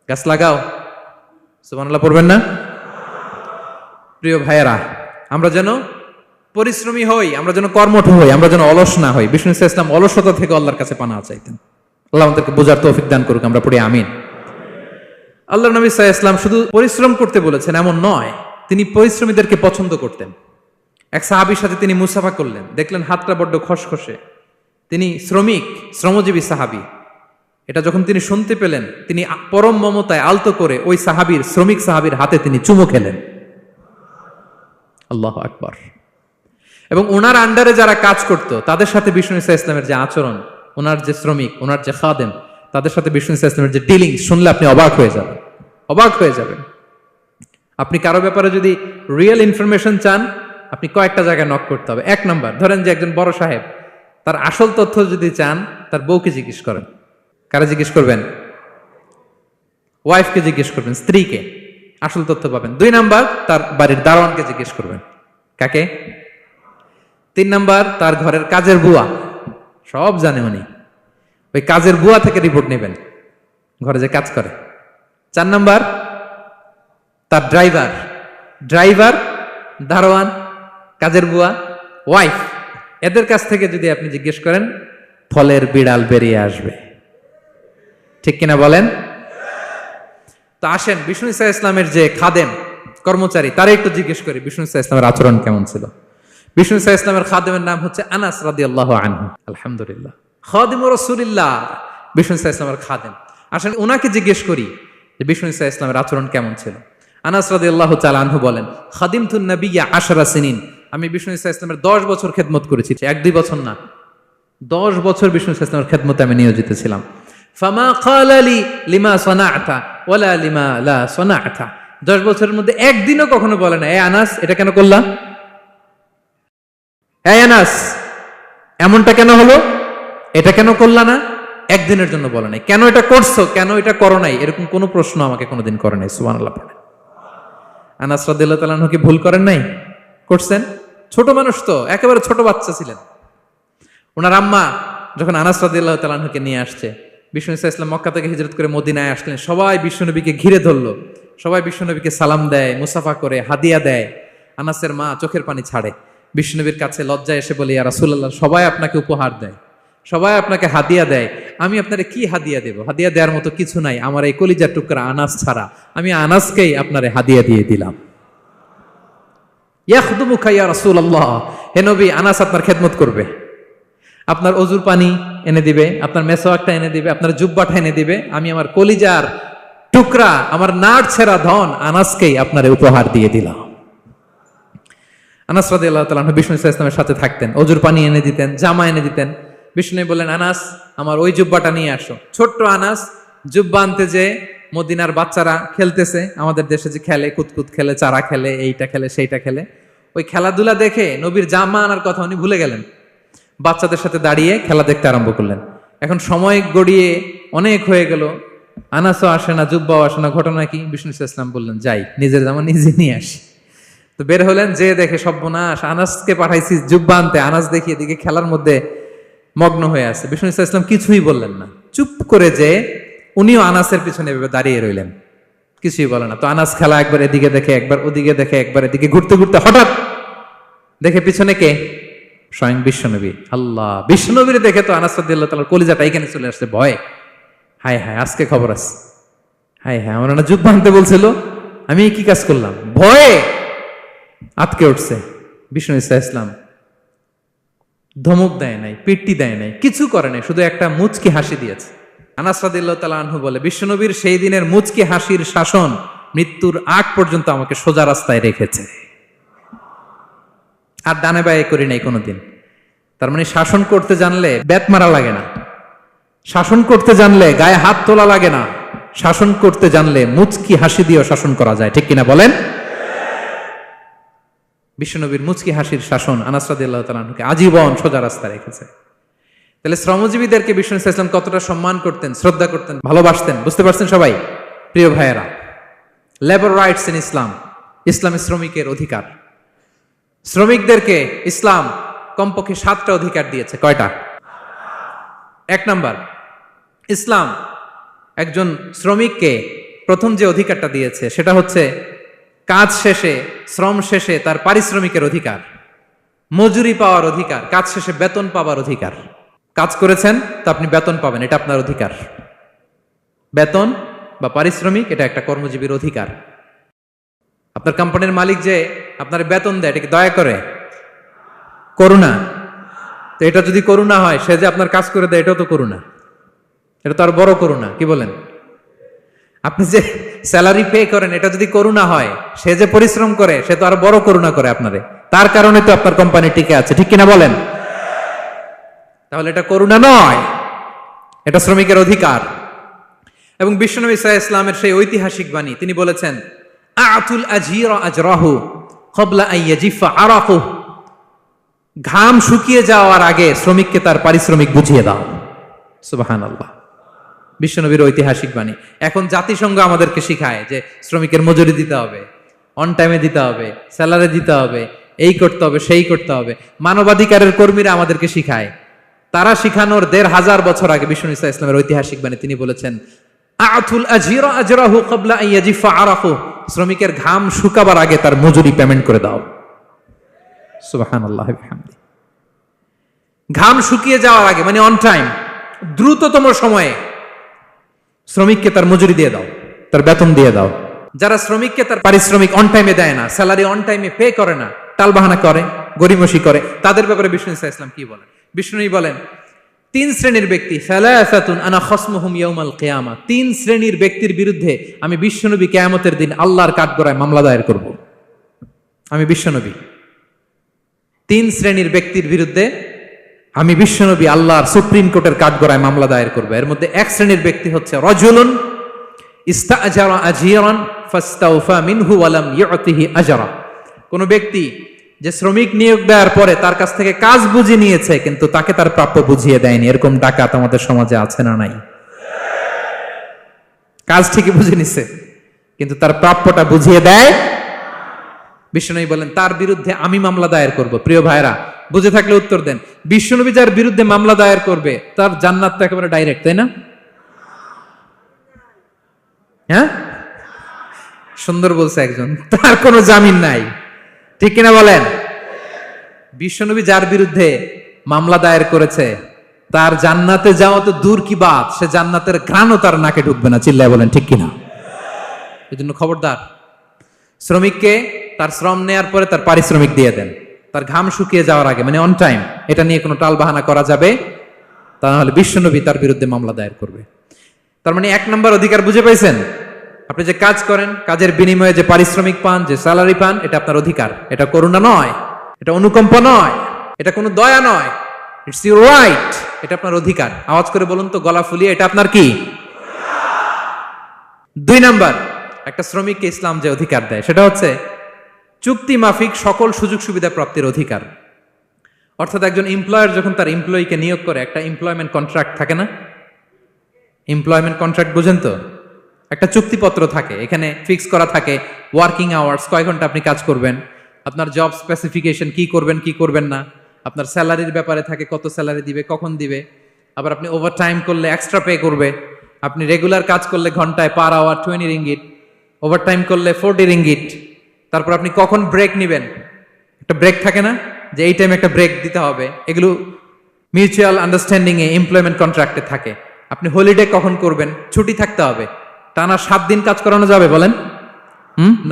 গাছ লাগাও। সুবহানাল্লাহ পড়বেন না? প্রিয় ভাইয়েরা, আমরা যেন পরিশ্রমী হই, আমরা যেন কর্মঠ হই, আমরা যেন অলস না হই। বিষ্ণু ইসলাম অলসতা থেকে আল্লাহর কাছে পানাহ চাইতেন। আল্লাহ আমাদেরকে বোঝার তৌফিক দান করুক, আমরা পড়ি আমিন। আল্লাহ নবী সাল্লাল্লাহু আলাইহি ওয়াসাল্লাম শুধু পরিশ্রম করতে বলেছেন এমন নয়, তিনি পরিশ্রমীদেরকে পছন্দ করতেন। এক সাহাবীর সাথে তিনি মুসাফা করলেন, দেখলেন হাতটা বড্ড খসখসে, তিনি শ্রমজীবী সাহাবী। এটা যখন তিনি শুনতে পেলেন, তিনি পরম মমতায় আলতো করে ওই শ্রমিক সাহাবীর হাতে তিনি চুমু খেলেন। আল্লাহু আকবার। এবং ওনার আন্ডারে যারা কাজ করত তাদের সাথে বিষ্ণু ইসলামের যে আচরণ, ওনার যে শ্রমিক, ওনার যে খাদেম, তাদের সাথে বিষ্ণু ইসলামের যে ডিলিং শুনলে আপনি অবাক হয়ে যাবেন, অবাক হয়ে যাবেন। আপনি কারো ব্যাপারে যদি রিয়েল ইনফরমেশন চান, আপনি কয়েকটা জায়গায় নক করতে হবে। 1 নাম্বার, ধরেন যে একজন বড় সাহেব, তার আসল তথ্য যদি চান তার বউকে জিজ্ঞেস করেন। কারে জিজ্ঞেস করবেন? ওয়াইফকে জিজ্ঞেস করবেন, স্ত্রীকে, আসল তথ্য পাবেন। 2 নাম্বার, তার বাড়ির দারোয়ানকে জিজ্ঞেস করবেন। কাকে? 3 নাম্বার, তার ঘরের কাজের বুয়া, সব জানে উনি, ওই কাজের বুয়া থেকে রিপোর্ট নেবেন, ঘরে যে কাজ করে। 4 নাম্বার, তার ড্রাইভার, দারোয়ান, কাজের বুয়া, ওয়াইফ, এদের কাছ থেকে যদি আপনি জিজ্ঞেস করেন, ফলের বিড়াল বেরিয়ে আসবে। ঠিক কিনা বলেন? তো আসেন বিষ্ণু ইসলামের যে খাদেম, কর্মচারী, তারা একটু জিজ্ঞেস করি বিষ্ণু ইসলামের আচরণ কেমন ছিল। বিষ্ণু ইসলামের খাদেমের নাম হচ্ছে আনাস রাদিয়াল্লাহু আনহু। আলহামদুলিল্লাহ, খাদিমুর রাসূলিল্লাহ, বিষ্ণু ইসলামের খাদেম। আসেন ওনাকে জিজ্ঞেস করি যে বিষ্ণু ইসলামের আচরণ কেমন ছিল। আনাস রাদিয়াল্লাহু তাআলা আনহু বলেন, খাদিমতুন নবিয়্যা 10 সিনিন, আমি বিষ্ণু ইসলামের 10 বছর খেদমত করেছি, 1-2 বছর না, 10 বছর বিষ্ণু ইসলামের খেদমতে আমি নিয়োজিত ছিলাম। ফামা ক্বালা লি লিমা সানা'তা ওয়ালা লিমা লা সানা'তা, 10 বছরের মধ্যে একদিনও কখনো বলে না, এ আনাস এটা কেন করলা, এ আনাস এমনটা কেন হলো, এটা কেন করলা না, একদিনের জন্য বলে নাই। কেন এটা করছো, কেন এটা করো নাই, এরকম কোনো প্রশ্ন আমাকে কোনোদিন করে নাই। সুবহানাল্লাহ পড়েন। আনাস রাদিয়াল্লাহু তাআলা আনহু কি ভুল করেন নাই? করছেন। ছোট মানুষ তো, একেবারে ছোট বাচ্চা ছিলেন। ওনার আম্মা যখন আনাস রাদিয়াল্লাহু তাআলা আনহুকে নিয়ে আসছে, বিষ্ণু ইসলাম মক্কা থেকে হিজরত করে মদিনায় আসলেন, সবাই বিশ্বনবীকে ঘিরে ধরলো, সবাই বিশ্বনবীকে সালাম দেয়, মুসাফা করে, হাদিয়া দেয়। আনাসের মা চোখের পানি ছাড়ে, বিশ্বনবীর কাছে লজ্জায় এসে বলে, ইয়া রাসূলুল্লাহ, সবাই আপনাকে উপহার দেয়, সবাই আপনাকে হাদিয়া দেয়, আমি আপনারে কি হাদিয়া দেব? হাদিয়া দেওয়ার মতো কিছু নাই আমার এই কলিজার টুকরা আনাস ছাড়া, আমি আনাসকেই আপনারে হাদিয়া দিয়ে দিলাম। ইয়াখদুমুকা ইয়া রাসূলুল্লাহ, হে নবী, আনাস আপনার খেদমত করবে, আপনার অজুর পানি এনে দিবে, আপনার মেসওয়াকটা এনে দিবে, আপনার জুব্বাটা এনে দিবে, আমি আমার কলিজার টুকরা, আমার নাড় ছেঁড়া ধন আনাসকেই আপনারে উপহার দিয়ে দিলাম। আনাস রাদিয়াল্লাহু তাআলা আনহু বিষ্ণু ইসলামের সাথে থাকতেন, অজুর পানি এনে দিতেন, জামা এনে দিতেন। বিষ্ণু বললেন, আনাস আমার ওই জুব্বাটা নিয়ে আসো। ছোট্ট আনাস জুব্বা আনতে যে মদিনার বাচ্চারা খেলতেছে, আমাদের দেশে যে খেলে, কুতকুত খেলে, চারা খেলে, এইটা খেলে, সেইটা খেলে, ওই খেলাধুলা দেখে নবীর জামা আনার কথা উনি ভুলে গেলেন, বাচ্চাদের সাথে দাঁড়িয়ে খেলা দেখতে আরম্ভ করলেন। এখন সময় গড়িয়ে অনেক হয়ে গেল, আনাসও আসে না, জুব্বাও আসে না। ঘটনা কি? বিষ্ণু ইসলাম বললেন, যাই নিজের জামা নিজে নিয়ে আসি। তো বের হলেন, যে দেখে সর্বনাশ, আনাসকে পাঠাইছি জুব্বা আনতে, আনাস দেখিয়ে দিকে খেলার মধ্যে মগ্ন হয়ে আছে। বিষ্ণু ইসলাম কিছুই বললেন না, চুপ করে যে উনিও আনাসের পিছনে এভাবে দাঁড়িয়ে রইলেন, কিছুই বলে না। তো আনাস খেলা একবার এদিকে দেখে, একবার ওদিকে দেখে, একবার এদিকে ঘুরতে ঘুরতে হঠাৎ দেখে পিছনে কে? স্বয়ং বিশ্বনবী। আল্লাহ, বিশ্বনবীর দেখে তো আনাস রাদিয়াল্লাহু তাআলার কলিজাটা এখানে চলে আসছে ভয়। হায় হায়, আজকে খবর আছে। হায় হায়, আমার না জুব্বা আনতে বলছিল, আমি কি কাজ করলাম? ভয়ে আটকে উঠছে। বিষ্ণু ইসলাম ধমক দেয় নাই, পিট্টি দেয় নাই, কিছু করে নাই, শুধু একটা মুচকি হাসি দিয়েছে। আনাস রাদিয়াল্লাহু তাআলা আনহু বলে, বিশ্বনবীর সেই দিনের মুচকি হাসির শাসন মৃত্যুর আগ পর্যন্ত আমাকে সোজা রাস্তায় রেখেছে, আর ডানে বায়ে করি নাই কোনোদিন। তার মানে শাসন করতে জানলে ব্যাত মারা লাগে না, শাসন করতে জানলে গায়ে হাত তোলা লাগে না, শাসন করতে জানলে মুচকি হাসি দিয়েও শাসন করা যায়, ঠিক কিনা বলেন? বিশ্বনবীর মুচকি হাসির শাসন আনাস রাদিয়াল্লাহু তাআলা আনহুকে আজীবন সোজা রাস্তা রেখেছে। তাহলে শ্রমজীবীদেরকে বিষ্ণু ইসলাম কতটা সম্মান করতেন, শ্রদ্ধা করতেন, ভালোবাসতেন, বুঝতে পারছেন সবাই? প্রিয় ভাইয়েরা, লেবার রাইটস ইন ইসলাম, ইসলামী শ্রমিকের অধিকার। শ্রমিকদেরকে ইসলাম কমপক্ষে 7টা অধিকার দিয়েছে। কয়টা? 1 নাম্বার, ইসলাম একজন শ্রমিককে প্রথম যে অধিকারটা দিয়েছে সেটা হচ্ছে কাজ শেষে, শ্রম শেষে তার পারিশ্রমিকের অধিকার, মজুরি পাওয়ার অধিকার, কাজ শেষে বেতন পাওয়ার অধিকার। কাজ করেছেন তো আপনি বেতন পাবেন, এটা আপনার অধিকার। বেতন বা পারিশ্রমিক এটা একটা কর্মজীবীর অধিকার। আপনার কোম্পানির মালিক যে আপনার বেতন দেয়, এটা কি দয়া করে? করুণা? তো এটা যদি করুণা হয়, সে যে আপনার কাজ করে দেয়, এটাও তো করুণা, এটা তো আর বড় করুণা, কি বলেন? আপনি যে স্যালারি পে করেন, এটা যদি করুণা হয়, সে যে পরিশ্রম করে, সে তো আরো বড় করুণা করে আপনারে, তার কারণে তো আপনার কোম্পানি টিকে আছে, ঠিক কিনা বলেন? তাহলে এটা করুণা নয়, এটা শ্রমিকের অধিকার। এবং বিশ্বনবী সাল্লাল্লাহু আলাইহি ওয়াসাল্লামের সেই ঐতিহাসিক বাণী, তিনি বলেছেন, আতুল আজিরা আজরাহু ক্বাবলা আন ইয়াজিফা আরাকু, ঘাম শুকিয়ে যাওয়ার আগে শ্রমিককে তার পারিশ্রমিক বুঝিয়ে দাও। সুবহানাল্লাহ, বিশ্বনবীর ঐতিহাসিক বাণী। এখন জাতিসংঘ আমাদেরকে শিখায় যে শ্রমিকের মজুরি দিতে হবে, অন টাইমে দিতে হবে, স্যালারি দিতে হবে, এই করতে হবে, সেই করতে হবে। মানবাধিকারের কর্মীরা আমাদেরকে শিখায়, তারা শিখানোর 1500 বছর আগে বিশ্বনবী সাল্লাল্লাহু আলাইহি ওয়াসাল্লামের ঐতিহাসিক বাণী, তিনি বলেছেন, আতুল আজিরা আজরাহু ক্বাবলা আন ইয়াজিফা আরাকু, শ্রমিকের ঘাম শুকাবার আগে তার মজুরি পেমেন্ট করে দাও। সুবহানাল্লাহ বিহামদি। ঘাম শুকিয়ে যাওয়ার আগে মানে অন টাইম, দ্রুততম সময়ে শ্রমিককে তার মজুরি দিয়ে দাও, তার বেতন দিয়ে দাও। যারা শ্রমিককে তার পারিশ্রমিক অন টাইমে দেয় না, স্যালারি অন টাইমে পে করে না, টালবাহানা করে, গরিমসি করে, তাদের ব্যাপারে বিষ্ণু সাল্লাল্লাহু আলাইহি ওয়াসাল্লাম কি বলেন? বিষ্ণু বলেন, 3 শ্রেণীর ব্যক্তি, সালাসাতুন আনা খাসমুহুম ইয়াউমাল কিয়ামা, 3 শ্রেণীর ব্যক্তির বিরুদ্ধে আমি বিশ্বনবী কিয়ামতের দিন আল্লাহর কাঠগড়ায় মামলা দায়ের করব। আমি বিশ্বনবী 3 শ্রেণীর ব্যক্তির বিরুদ্ধে আমি বিশ্বনবী আল্লাহর সুপ্রিম কোর্টের কাঠগড়ায় মামলা দায়ের করব। এর মধ্যে 1 শ্রেণীর ব্যক্তি হচ্ছে রাজুলুন ইস্তাআজারা আজিরান ফাস্তাওফা মিনহু ওয়া লাম ইউতিহি আজরা, কোন ব্যক্তি যে শ্রমিক নিয়োগ দেওয়ার পরে তার কাছ থেকে কাজ বুঝিয়ে নিয়েছে কিন্তু তাকে তার প্রাপ্য বুঝিয়ে দেয়নি। এরকম ডাকাত আমাদের সমাজে আছে না নাই? কাজ ঠিকই বুঝে নিছে কিন্তু তার প্রাপ্যটা বুঝিয়ে দেয়। বিশ্বনবী বলেন, তার বিরুদ্ধে আমি মামলা দায়ের করব। প্রিয় ভাইরা, বুঝে থাকলে উত্তর দেন। বিশ্বনবী যার বিরুদ্ধে মামলা দায়ের করবে তার জান্নাত তো একেবারে ডাইরেক্ট, তাই না? হ্যাঁ, সুন্দর বলছে একজন, তার কোনো জামিন নাই, ঠিক কিনা বলেন? বিশ্বনবী যার বিরুদ্ধে মামলা দায়ের করেছে তার জান্নাতে যাওয়া তো দূর কি বাত, সে জান্নাতের ঘ্রাণও তার নাকে ঢুকবে না, চিল্লায় বলেন ঠিক কিনা? এই জন্য খবরদার, শ্রমিককে তার শ্রম নেয়ার পরে তার পারিশ্রমিক দিয়ে দেন, তার ঘাম শুকিয়ে যাওয়ার আগে, মানে অন টাইম। এটা নিয়ে কোনো টাল বাহানা করা যাবে তা না হলে বিশ্বনবী তার বিরুদ্ধে মামলা দায়ের করবে। তার মানে 1 নম্বর অধিকার বুঝে পাইছেন? আপনি যে কাজ করেন, কাজের বিনিময়ে যে পারিশ্রমিক পান, যে স্যালারি পান, এটা আপনার অধিকার। এটা করুণা নয়, এটা অনুকম্পা নয়, এটা কোনো দয়া নয়, ইটস ইউর রাইট, এটা আপনার অধিকার। আওয়াজ করে বলুন তো, গলা ফুলিয়ে, এটা আপনার কি? 2 নাম্বার, একটা শ্রমিককে ইসলাম যে অধিকার দেয় সেটা হচ্ছে চুক্তি মাফিক সকল সুযোগ সুবিধা প্রাপ্তির অধিকার। অর্থাৎ একজন এমপ্লয়ার যখন তার এমপ্লয়িকে নিয়োগ করে, একটা এমপ্লয়মেন্ট কন্ট্রাক্ট থাকে না? এমপ্লয়মেন্ট কন্ট্রাক্ট বুঝেন তো? একটা চুক্তিপত্র থাকে, এখানে ফিক্স করা থাকে ওয়ার্কিং আওয়ার্স, কয় ঘন্টা আপনি কাজ করবেন, আপনার জব স্পেসিফিকেশন, কি করবেন কি করবেন না, আপনার স্যালারির ব্যাপারে থাকে, কত স্যালারি দিবে, কখন দিবে, আবার আপনি ওভার টাইম করলে এক্সট্রা পে করবে, আপনি রেগুলার কাজ করলে ঘন্টায় per hour 20 ringgit, over time করলে 40 রিঙ্গিট। তারপর আপনি কখন ব্রেক নেবেন, একটা ব্রেক থাকে না যে এই টাইমে একটা ব্রেক দিতে হবে, এগুলো মিউচুয়াল আন্ডারস্ট্যান্ডিং এ এমপ্লয়মেন্ট কন্ট্রাক্টে থাকে। আপনি হলিডে কখন করবেন, ছুটি থাকতে হবে। টানা 7 দিন কাজ করানো যাবে বলেন?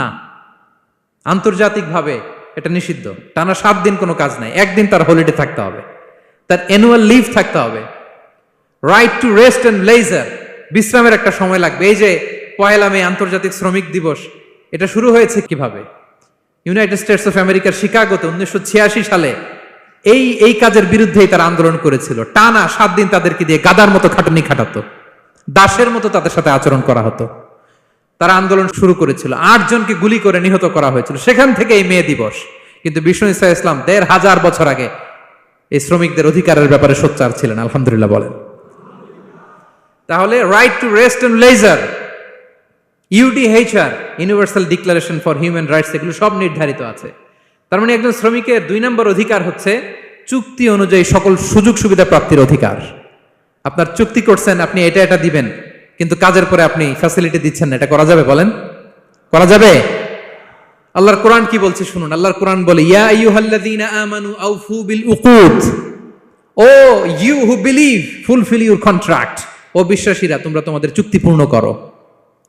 না, আন্তর্জাতিকভাবে এটা নিষিদ্ধ। টানা 7 দিন কোনো কাজ নাই, একদিন তার হলিডে থাকতে হবে, তার অ্যানুয়াল লিভ থাকতে হবে। Right to rest and leisure, বিশ্রামের একটা সময় লাগবে। এই যে 1 মে আন্তর্জাতিক শ্রমিক দিবস, এটা শুরু হয়েছে কিভাবে? ইউনাইটেড স্টেটস অফ আমেরিকার শিকাগোতে 1986 সালে এই কাজের বিরুদ্ধেই তারা আন্দোলন করেছিল। টানা 7 দিন তাদেরকে দিয়ে গাদার মতো খাটুনি খাটাতো, দাসের মতো তাদের সাথে আচরণ করা হতো। তারা আন্দোলন শুরু করেছিল, 8 জনকে গুলি করে নিহত করা হয়েছিল। সেখান থেকে এই মে দিবস। কিন্তু বিষ্ণু ঈসা ইসলাম 1500 বছর আগে এই শ্রমিকদের অধিকারের ব্যাপারে সোচ্চার ছিলেন। আলহামদুলিল্লাহ বলেন। তাহলে right to rest and leisure, UDHR, universal declaration for human rights, এগুলো সব নির্ধারিত আছে। তার মানে একজন শ্রমিকের 2 নম্বর অধিকার হচ্ছে চুক্তি অনুযায়ী সকল সুযোগ সুবিধা প্রাপ্তির অধিকার। আপনার চুক্তি করছেন, আপনি এটা এটা দিবেন, কিন্তু কাজের পরে আপনি ফ্যাসিলিটি দিচ্ছেন না, এটা করা যাবে বলেন? করা যাবে? আল্লাহর কোরআন কি বলছে শুনুন। আল্লাহর কোরআন বলে, ইয়া আইয়ুহাল্লাযীনা আমানু আউফু বিল উকুদ, O you who believe fulfil your contract, ও বিশ্বাসীরা তোমরা তোমাদের চুক্তি পূর্ণ করো।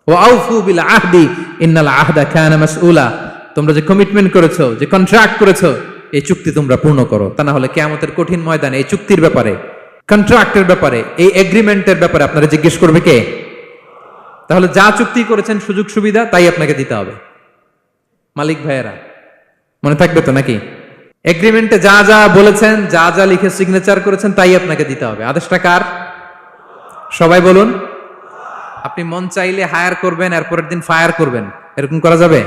ওয়া আউফু বিল আহদি ইন্নাল আহদা কানা মাসউলা, তোমরা যে কমিটমেন্ট করেছো, যে কন্ট্রাক্ট করেছো, এই চুক্তি তোমরা পূর্ণ করো। তা না হলে কিয়ামতের কঠিন ময়দানে এই চুক্তির ব্যাপারে, কন্ট্রাক্টের ব্যাপারে, এই এগ্রিমেন্টের ব্যাপারে আপনারা জিজ্ঞেস করবে কে? তাহলে যা চুক্তি করেছেন সুযোগ সুবিধা, তাই আপনাকে দিতে হবে। মালিক ভাইয়েরা মনে থাকবে তো নাকি? এগ্রিমেন্টে যা যা বলেছেন, যা যা লিখে সিগনেচার করেছেন, তাই আপনাকে দিতে হবে। আদেশটা কার? সবাই বলুন। আপনি মন চাইলে হায়ার করবেন, আর পরের দিন ফায়ার করবেন, এরকম করা যাবে?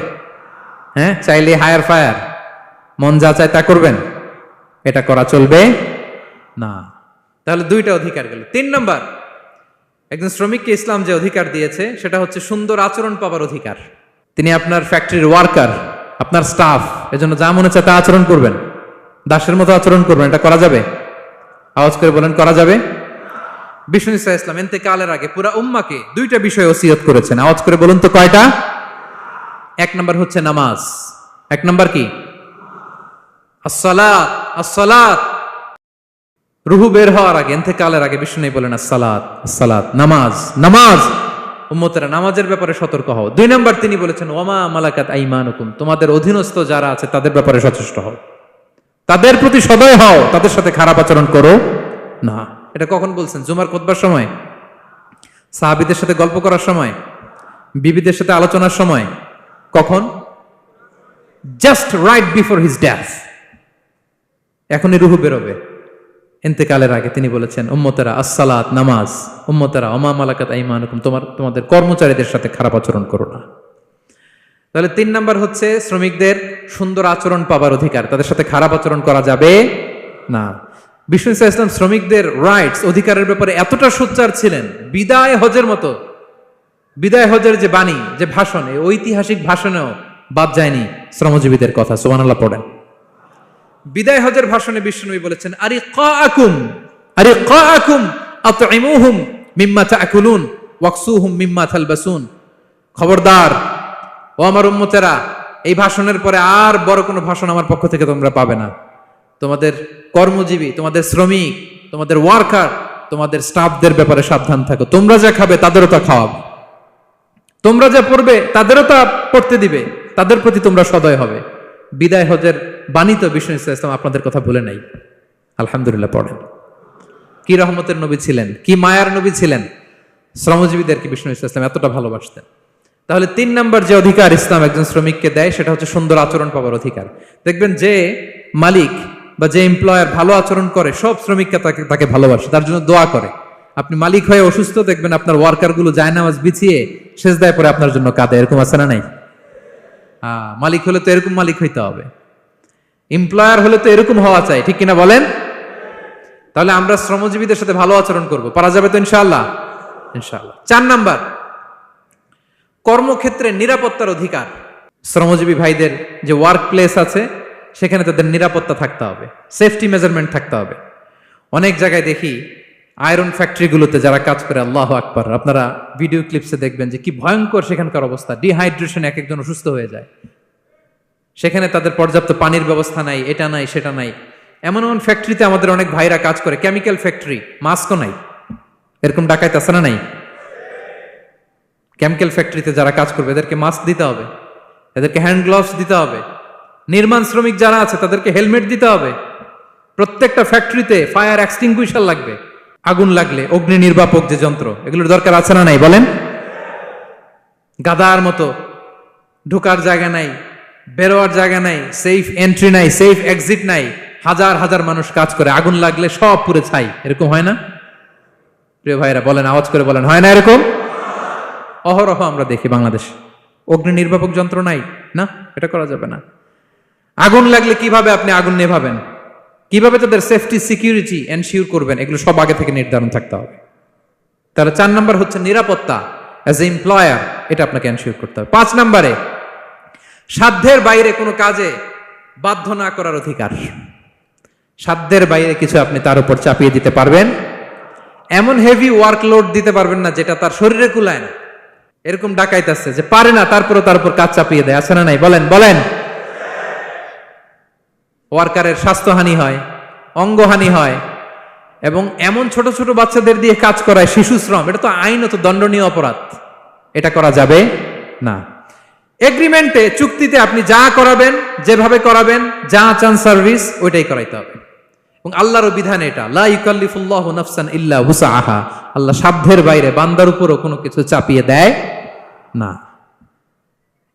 হ্যাঁ, চাইলে হায়ার ফায়ার, মন যা চায় তা করবেন, এটা করা চলবে না। তাহলে 2টা অধিকার গেল। 3 নম্বর, একজন শ্রমিককে ইসলাম যে অধিকার দিয়েছে সেটা হচ্ছে সুন্দর আচরণ পাবার অধিকার। তিনি আপনার ফ্যাক্টরির ওয়ার্কার, আপনার স্টাফ, এজন্য যা মনে চায় তা আচরণ করবেন, দাসের মতো আচরণ করবেন। এটা করা যাবে? আওয়াজ করে বলেন, করা যাবে? বিষ্ণু ঈসা ইসলাম ইন্তেকালের আগে পুরা উম্মাকে 2টা বিষয় ওসিয়ত করেছেন। আওয়াজ করে বলুন তো কয়টা? 1 নম্বর হচ্ছে নামাজ। 1 নম্বর কি? আসসালাত। আসসালাত, রুহু বের হওয়ার আগে, ইন্তেকালের আগে বিষ্ণু বলেন আসসালাত, আসসালাত, নামাজ, নামাজ। উম্মতেরা নামাজের ব্যাপারে সতর্ক হও। 2 নম্বর তিনি বলেছেন ওয়ামা মালাকাত আইমানুকুম, তোমাদের অধীনস্থ যারা আছে তাদের ব্যাপারে সচেষ্ট হও, তাদের প্রতি সদয় হও, তাদের সাথে খারাপ আচরণ করো না। এটা কখন বলছেন? জুমার খুতবার সময়, সাহাবীদের সাথে গল্প করার সময়, বিবিদের সাথে আলোচনার সময়। কখন? Just right before his death. এখনই রুহু বেরোবে, ইন্তেকালের আগে তিনি বলেছেন উম্মতেরা আসসালাত, নামাজ, উম্মতেরা ওমা মালাকাত আইমানুকুম, তোমাদের কর্মচারীদের সাথে খারাপ আচরণ করো না। তাহলে 3 নাম্বার হচ্ছে শ্রমিকদের সুন্দর আচরণ পাবার অধিকার, তাদের সাথে খারাপ আচরণ করা যাবে না। বিষ্ণু ঈসা ইসলাম শ্রমিকদের রাইটস, অধিকারের ব্যাপারে এতটা সোচ্চার ছিলেন, বিদায় হজের মতো, বিদায় হজের যে বাণী, যে ভাষণ, এই ঐতিহাসিক ভাষণেও বাদ যায়নি শ্রমজীবীদের কথা। সুবহানাল্লাহ পড়েন। বিদায় হজের ভাষণে বিষ্ণুনবী বলেছেন আরিকাকুম, আরিকাকুম আতইমুহুম মিম্মা তাকুলুন ওয়াকসুহুম মিম্মা তালবাসুন। খবরদার ও আমার উম্মতেরা, এই ভাষণের পরে আর বড় কোনো ভাষণ আমার পক্ষ থেকে তোমরা পাবে না। তোমাদের কর্মজীবী, তোমাদের শ্রমিক, তোমাদের ওয়ার্কার, তোমাদের স্টাফদের ব্যাপারে সাবধান থাকো। তোমরা যা খাবে তাদেরও তা খাওয়াবে, তোমরা যা পড়বে তাদেরও তা পড়তে দিবে, তাদের প্রতি তোমরা সদয় হবে। বিদায় হজের বাণী তো বিষ্ণু ঈসা ইসলাম আপনাদের কথা ভুলে নাই। আলহামদুলিল্লাহ পড়েন। কি রহমতের নবী ছিলেন, কি মায়ার নবী ছিলেন। শ্রমজীবীদেরকে বিষ্ণু ঈসা ইসলাম এতটা ভালোবাসতেন। তাহলে 3 নম্বর যে অধিকার ইসলাম একজন শ্রমিককে দেয় সেটা হচ্ছে সুন্দর আচরণ পাবার অধিকার। দেখবেন যে মালিক বা যে এমপ্লয়ার ভালো আচরণ করে, সব শ্রমিককে তাকে ভালোবাসে, তার জন্য দোয়া করে। আপনি মালিক হয়ে অসুস্থ, দেখবেন আপনার ওয়ার্কার গুলো জায়নামাজ বিছিয়ে সেজদায় পড়ে আপনার জন্য কাঁদে। এরকম আছে না নাই? মালিক হলে তো এরকম মালিক হইতে হবে, এমপ্লয়ার হলে তো এরকম হওয়া চাই, ঠিক কিনা বলেন? তাহলে আমরা শ্রমজীবীদের সাথে ভালো আচরণ করব, পারা যাবে তো ইনশাআল্লাহ? ইনশাআল্লাহ। 4 নাম্বার, কর্মক্ষেত্রে নিরাপত্তার অধিকার। শ্রমজীবী ভাইদের যে ওয়ার্ক প্লেস আছে সেখানে তাদের নিরাপত্তা থাকতে হবে, সেফটি মেজারমেন্ট থাকতে হবে। অনেক জায়গায় দেখি আয়রন ফ্যাক্টরিগুলোতে যারা কাজ করে, আল্লাহু আকবার, আপনারা ভিডিও ক্লিপসে দেখবেন যে কি ভয়ঙ্কর সেখানকার অবস্থা। ডিহাইড্রেশন, এক একজন অসুস্থ হয়ে যায়। সেখানে তাদের পর্যাপ্ত পানির ব্যবস্থা নাই, এটা নাই সেটা নাই। এমন এমন ফ্যাক্টরিতে আমাদের অনেক ভাইরা কাজ করে, কেমিক্যাল ফ্যাক্টরি, মাস্কও নাই। এরকম ডাকাইত আছে না নাই? কেমিক্যাল ফ্যাক্টরিতে যারা কাজ করবে এদেরকে মাস্ক দিতে হবে, এদেরকে হ্যান্ড গ্লাভস দিতে হবে। নির্মাণ শ্রমিক যারা আছে তাদেরকে হেলমেট দিতে হবে। প্রত্যেকটা ফ্যাক্টরিতে ফায়ার এক্সটিংগুইশার লাগবে, আগুন লাগলে অগ্নি নির্বাপক যে যন্ত্র, এগুলোর দরকার আছে না নাই বলেন? গাদার মতো ঢোকার জায়গা নাই, বেরোয়ার জায়গা নাই, সেফ এন্ট্রি নাই, সেফ এক্সিট নাই। হাজার হাজার মানুষ কাজ করে, আগুন লাগলে সব পুড়ে ছাই। এরকম হয় না? প্রিয় ভাইরা বলেন, আওয়াজ করে বলেন, হয় না এরকম? অহরহ আমরা দেখি বাংলাদেশে অগ্নি নির্বাপক যন্ত্র নাই, না, এটা করা যাবে না। আগুন লাগলে কিভাবে আপনি আগুন নেভাবেন, কিভাবে তাদের সেফটি সিকিউরিটি এনশিওর করবেন, এগুলো সব আগে থেকে নির্ধারণ থাকতে হবে। তাহলে 4 নাম্বার হচ্ছে নিরাপত্তা অ্যাজ এ এমপ্লয়ার, এটা আপনাকে এনশিওর করতে হবে। 5 নাম্বারে সাধ্যের বাইরে কোনো কাজে বাধ্য না করার অধিকার। সাধ্যের বাইরে কিছু আপনি তার উপর চাপিয়ে দিতে পারবেন, এমন হেভি ওয়ার্কলোড দিতে পারবেন না যেটা তার শরীরে কুলায় না। এরকম ডাকাইত আছে যে পারে না, তারপরে তার উপর কাজ চাপিয়ে দেয়, আছে না নাই বলেন? বলেন। ওয়ার্কারের স্বাস্থ্যহানি হয়, অঙ্গহানি হয়, এবং এমন ছোট ছোট বাচ্চাদের দিয়ে কাজ করায়, শিশু শ্রম, এটা তো আইনত দণ্ডনীয় অপরাধ। এটা করা যাবে না। এগ্রিমেন্টে, চুক্তিতে আপনি যা করাবেন, যেভাবে করাবেন, যা চান সার্ভিস, ওইটাই করাইতে হবে। এবং আল্লাহর বিধান এটা, লা ইউকাল্লিফুল্লাহু নাফসান ইল্লা উসআহা। আল্লাহ সাধ্যের বাইরে বান্দার উপরও কোনো কিছু চাপিয়ে দেয় না।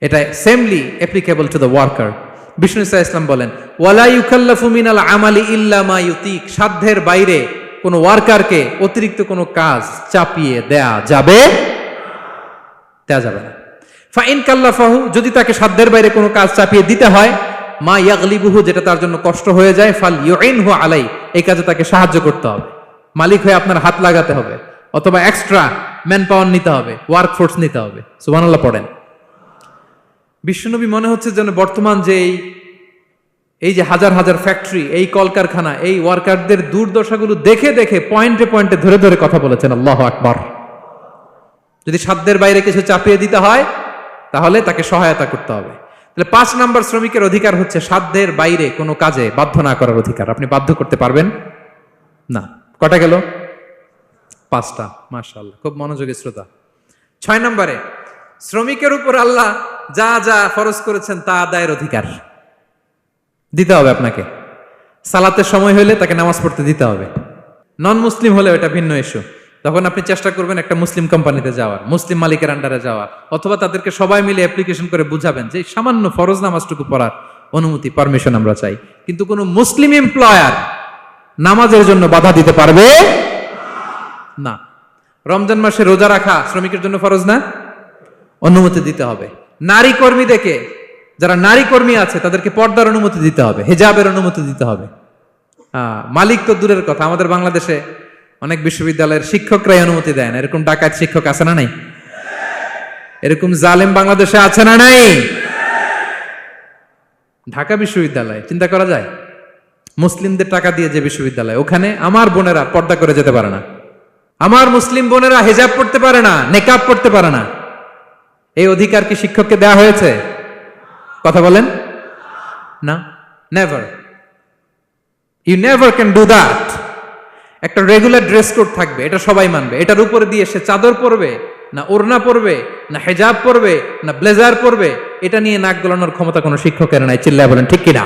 এটা similarly applicable to the worker. বিষ্ণু ইসলাম বলেন, ওয়ালা ইউকাল্লাফু মিনাল আমালি ইল্লা মা ইউতিক। সাধ্যের বাইরে কোনো ওয়ার্কারকে অতিরিক্ত কোনো কাজ চাপিয়ে দেয়া যাবে না। ফাইন কাল্লাফাহু, যদি তাকে সাধ্যের বাইরে কোনো কাজ চাপিয়ে দিতে হয়, মা ইয়াগলিবুহু, যেটা তার জন্য কষ্ট হয়ে যায়, ফাল ইউইনহু আলাই, এই কাজে তাকে সাহায্য করতে হবে। মালিক হয়ে আপনার হাত লাগাতে হবে, অথবা এক্সট্রা ম্যান পাওয়ার নিতে হবে, ওয়ার্ক ফোর্স নিতে হবে। সুবহানাল্লাহ পড়েন। বিশ্বনবী মনে হচ্ছে যেন বর্তমান যে এই যে হাজার হাজার ফ্যাক্টরি, এই কলকারখানা, এই ওয়ার্কারদের দুর্দশাগুলো দেখে দেখে পয়েন্টে পয়েন্টে ধরে ধরে কথা বলেছেন। আল্লাহু আকবার। যদি সাধ্যের বাইরে কিছু চাপিয়ে দিতে হয় তাহলে তাকে সহায়তা করতে হবে। তাহলে 5 নাম্বার শ্রমিকের অধিকার হচ্ছে সাধ্যের বাইরে কোনো কাজে বাধ্য না করার অধিকার। আপনি বাধ্য করতে পারবেন না। কটা গেল? 5টা। মাশাআল্লাহ, খুব মনোযোগী শ্রোতা। 6 নাম্বারে শ্রমিকের উপর আল্লাহ যা যা ফরজ করেছেন তা আদায়ের অধিকার দিতে হবে আপনাকে। সালাতের সময় হলে তাকে নামাজ পড়তে দিতে হবে। নন মুসলিম হলে এটা ভিন্ন ইস্যু। তখন আপনি চেষ্টা করবেন একটা মুসলিম কোম্পানিতে যাওয়ার, মুসলিম মালিকের আন্ডারে যাওয়ার, অথবা তাদেরকে সবাই মিলে অ্যাপ্লিকেশন করে বুঝাবেন যে সামান্য ফরজ নামাজটুকু পড়ার অনুমতি, পারমিশন আমরা চাই। কিন্তু কোনো মুসলিম এমপ্লয়ার নামাজের জন্য বাধা দিতে পারবে না। রমজান মাসে রোজা রাখা শ্রমিকের জন্য ফরজ না, অনুমতি দিতে হবে। নারী কর্মীদেরকে, যারা নারী কর্মী আছে তাদেরকে পর্দার অনুমতি দিতে হবে, হিজাবের অনুমতি দিতে হবে। মালিক তো দূরের কথা, আমাদের বাংলাদেশে অনেক বিশ্ববিদ্যালয়ের শিক্ষকরাই অনুমতি দেয় না। এরকম ডাকাত শিক্ষক আছে না নাই? এরকম জালেম বাংলাদেশে আছে না নাই? ঢাকা বিশ্ববিদ্যালয় চিন্তা করা যায়, মুসলিমদের টাকা দিয়ে যে বিশ্ববিদ্যালয়, ওখানে আমার বোনেরা পর্দা করে যেতে পারে না, আমার মুসলিম বোনেরা হিজাব পড়তে পারে না, নেকাব পড়তে পারে না। এই অধিকার কি শিক্ষককে দেওয়া হয়েছে? কথা বলেন না, never. You never can do that. একটা রেগুলার ড্রেস কোড থাকবে, এটা সবাই মানবে। এটার উপরে দিয়ে সে চাদর পরবে না ওড়না পরবে না হিজাব পরবে না ব্লেজার পরবে, এটা নিয়ে নাক গলানোর ক্ষমতা কোনো শিক্ষকের নাই। চিল্লায় বলেন ঠিক কিনা?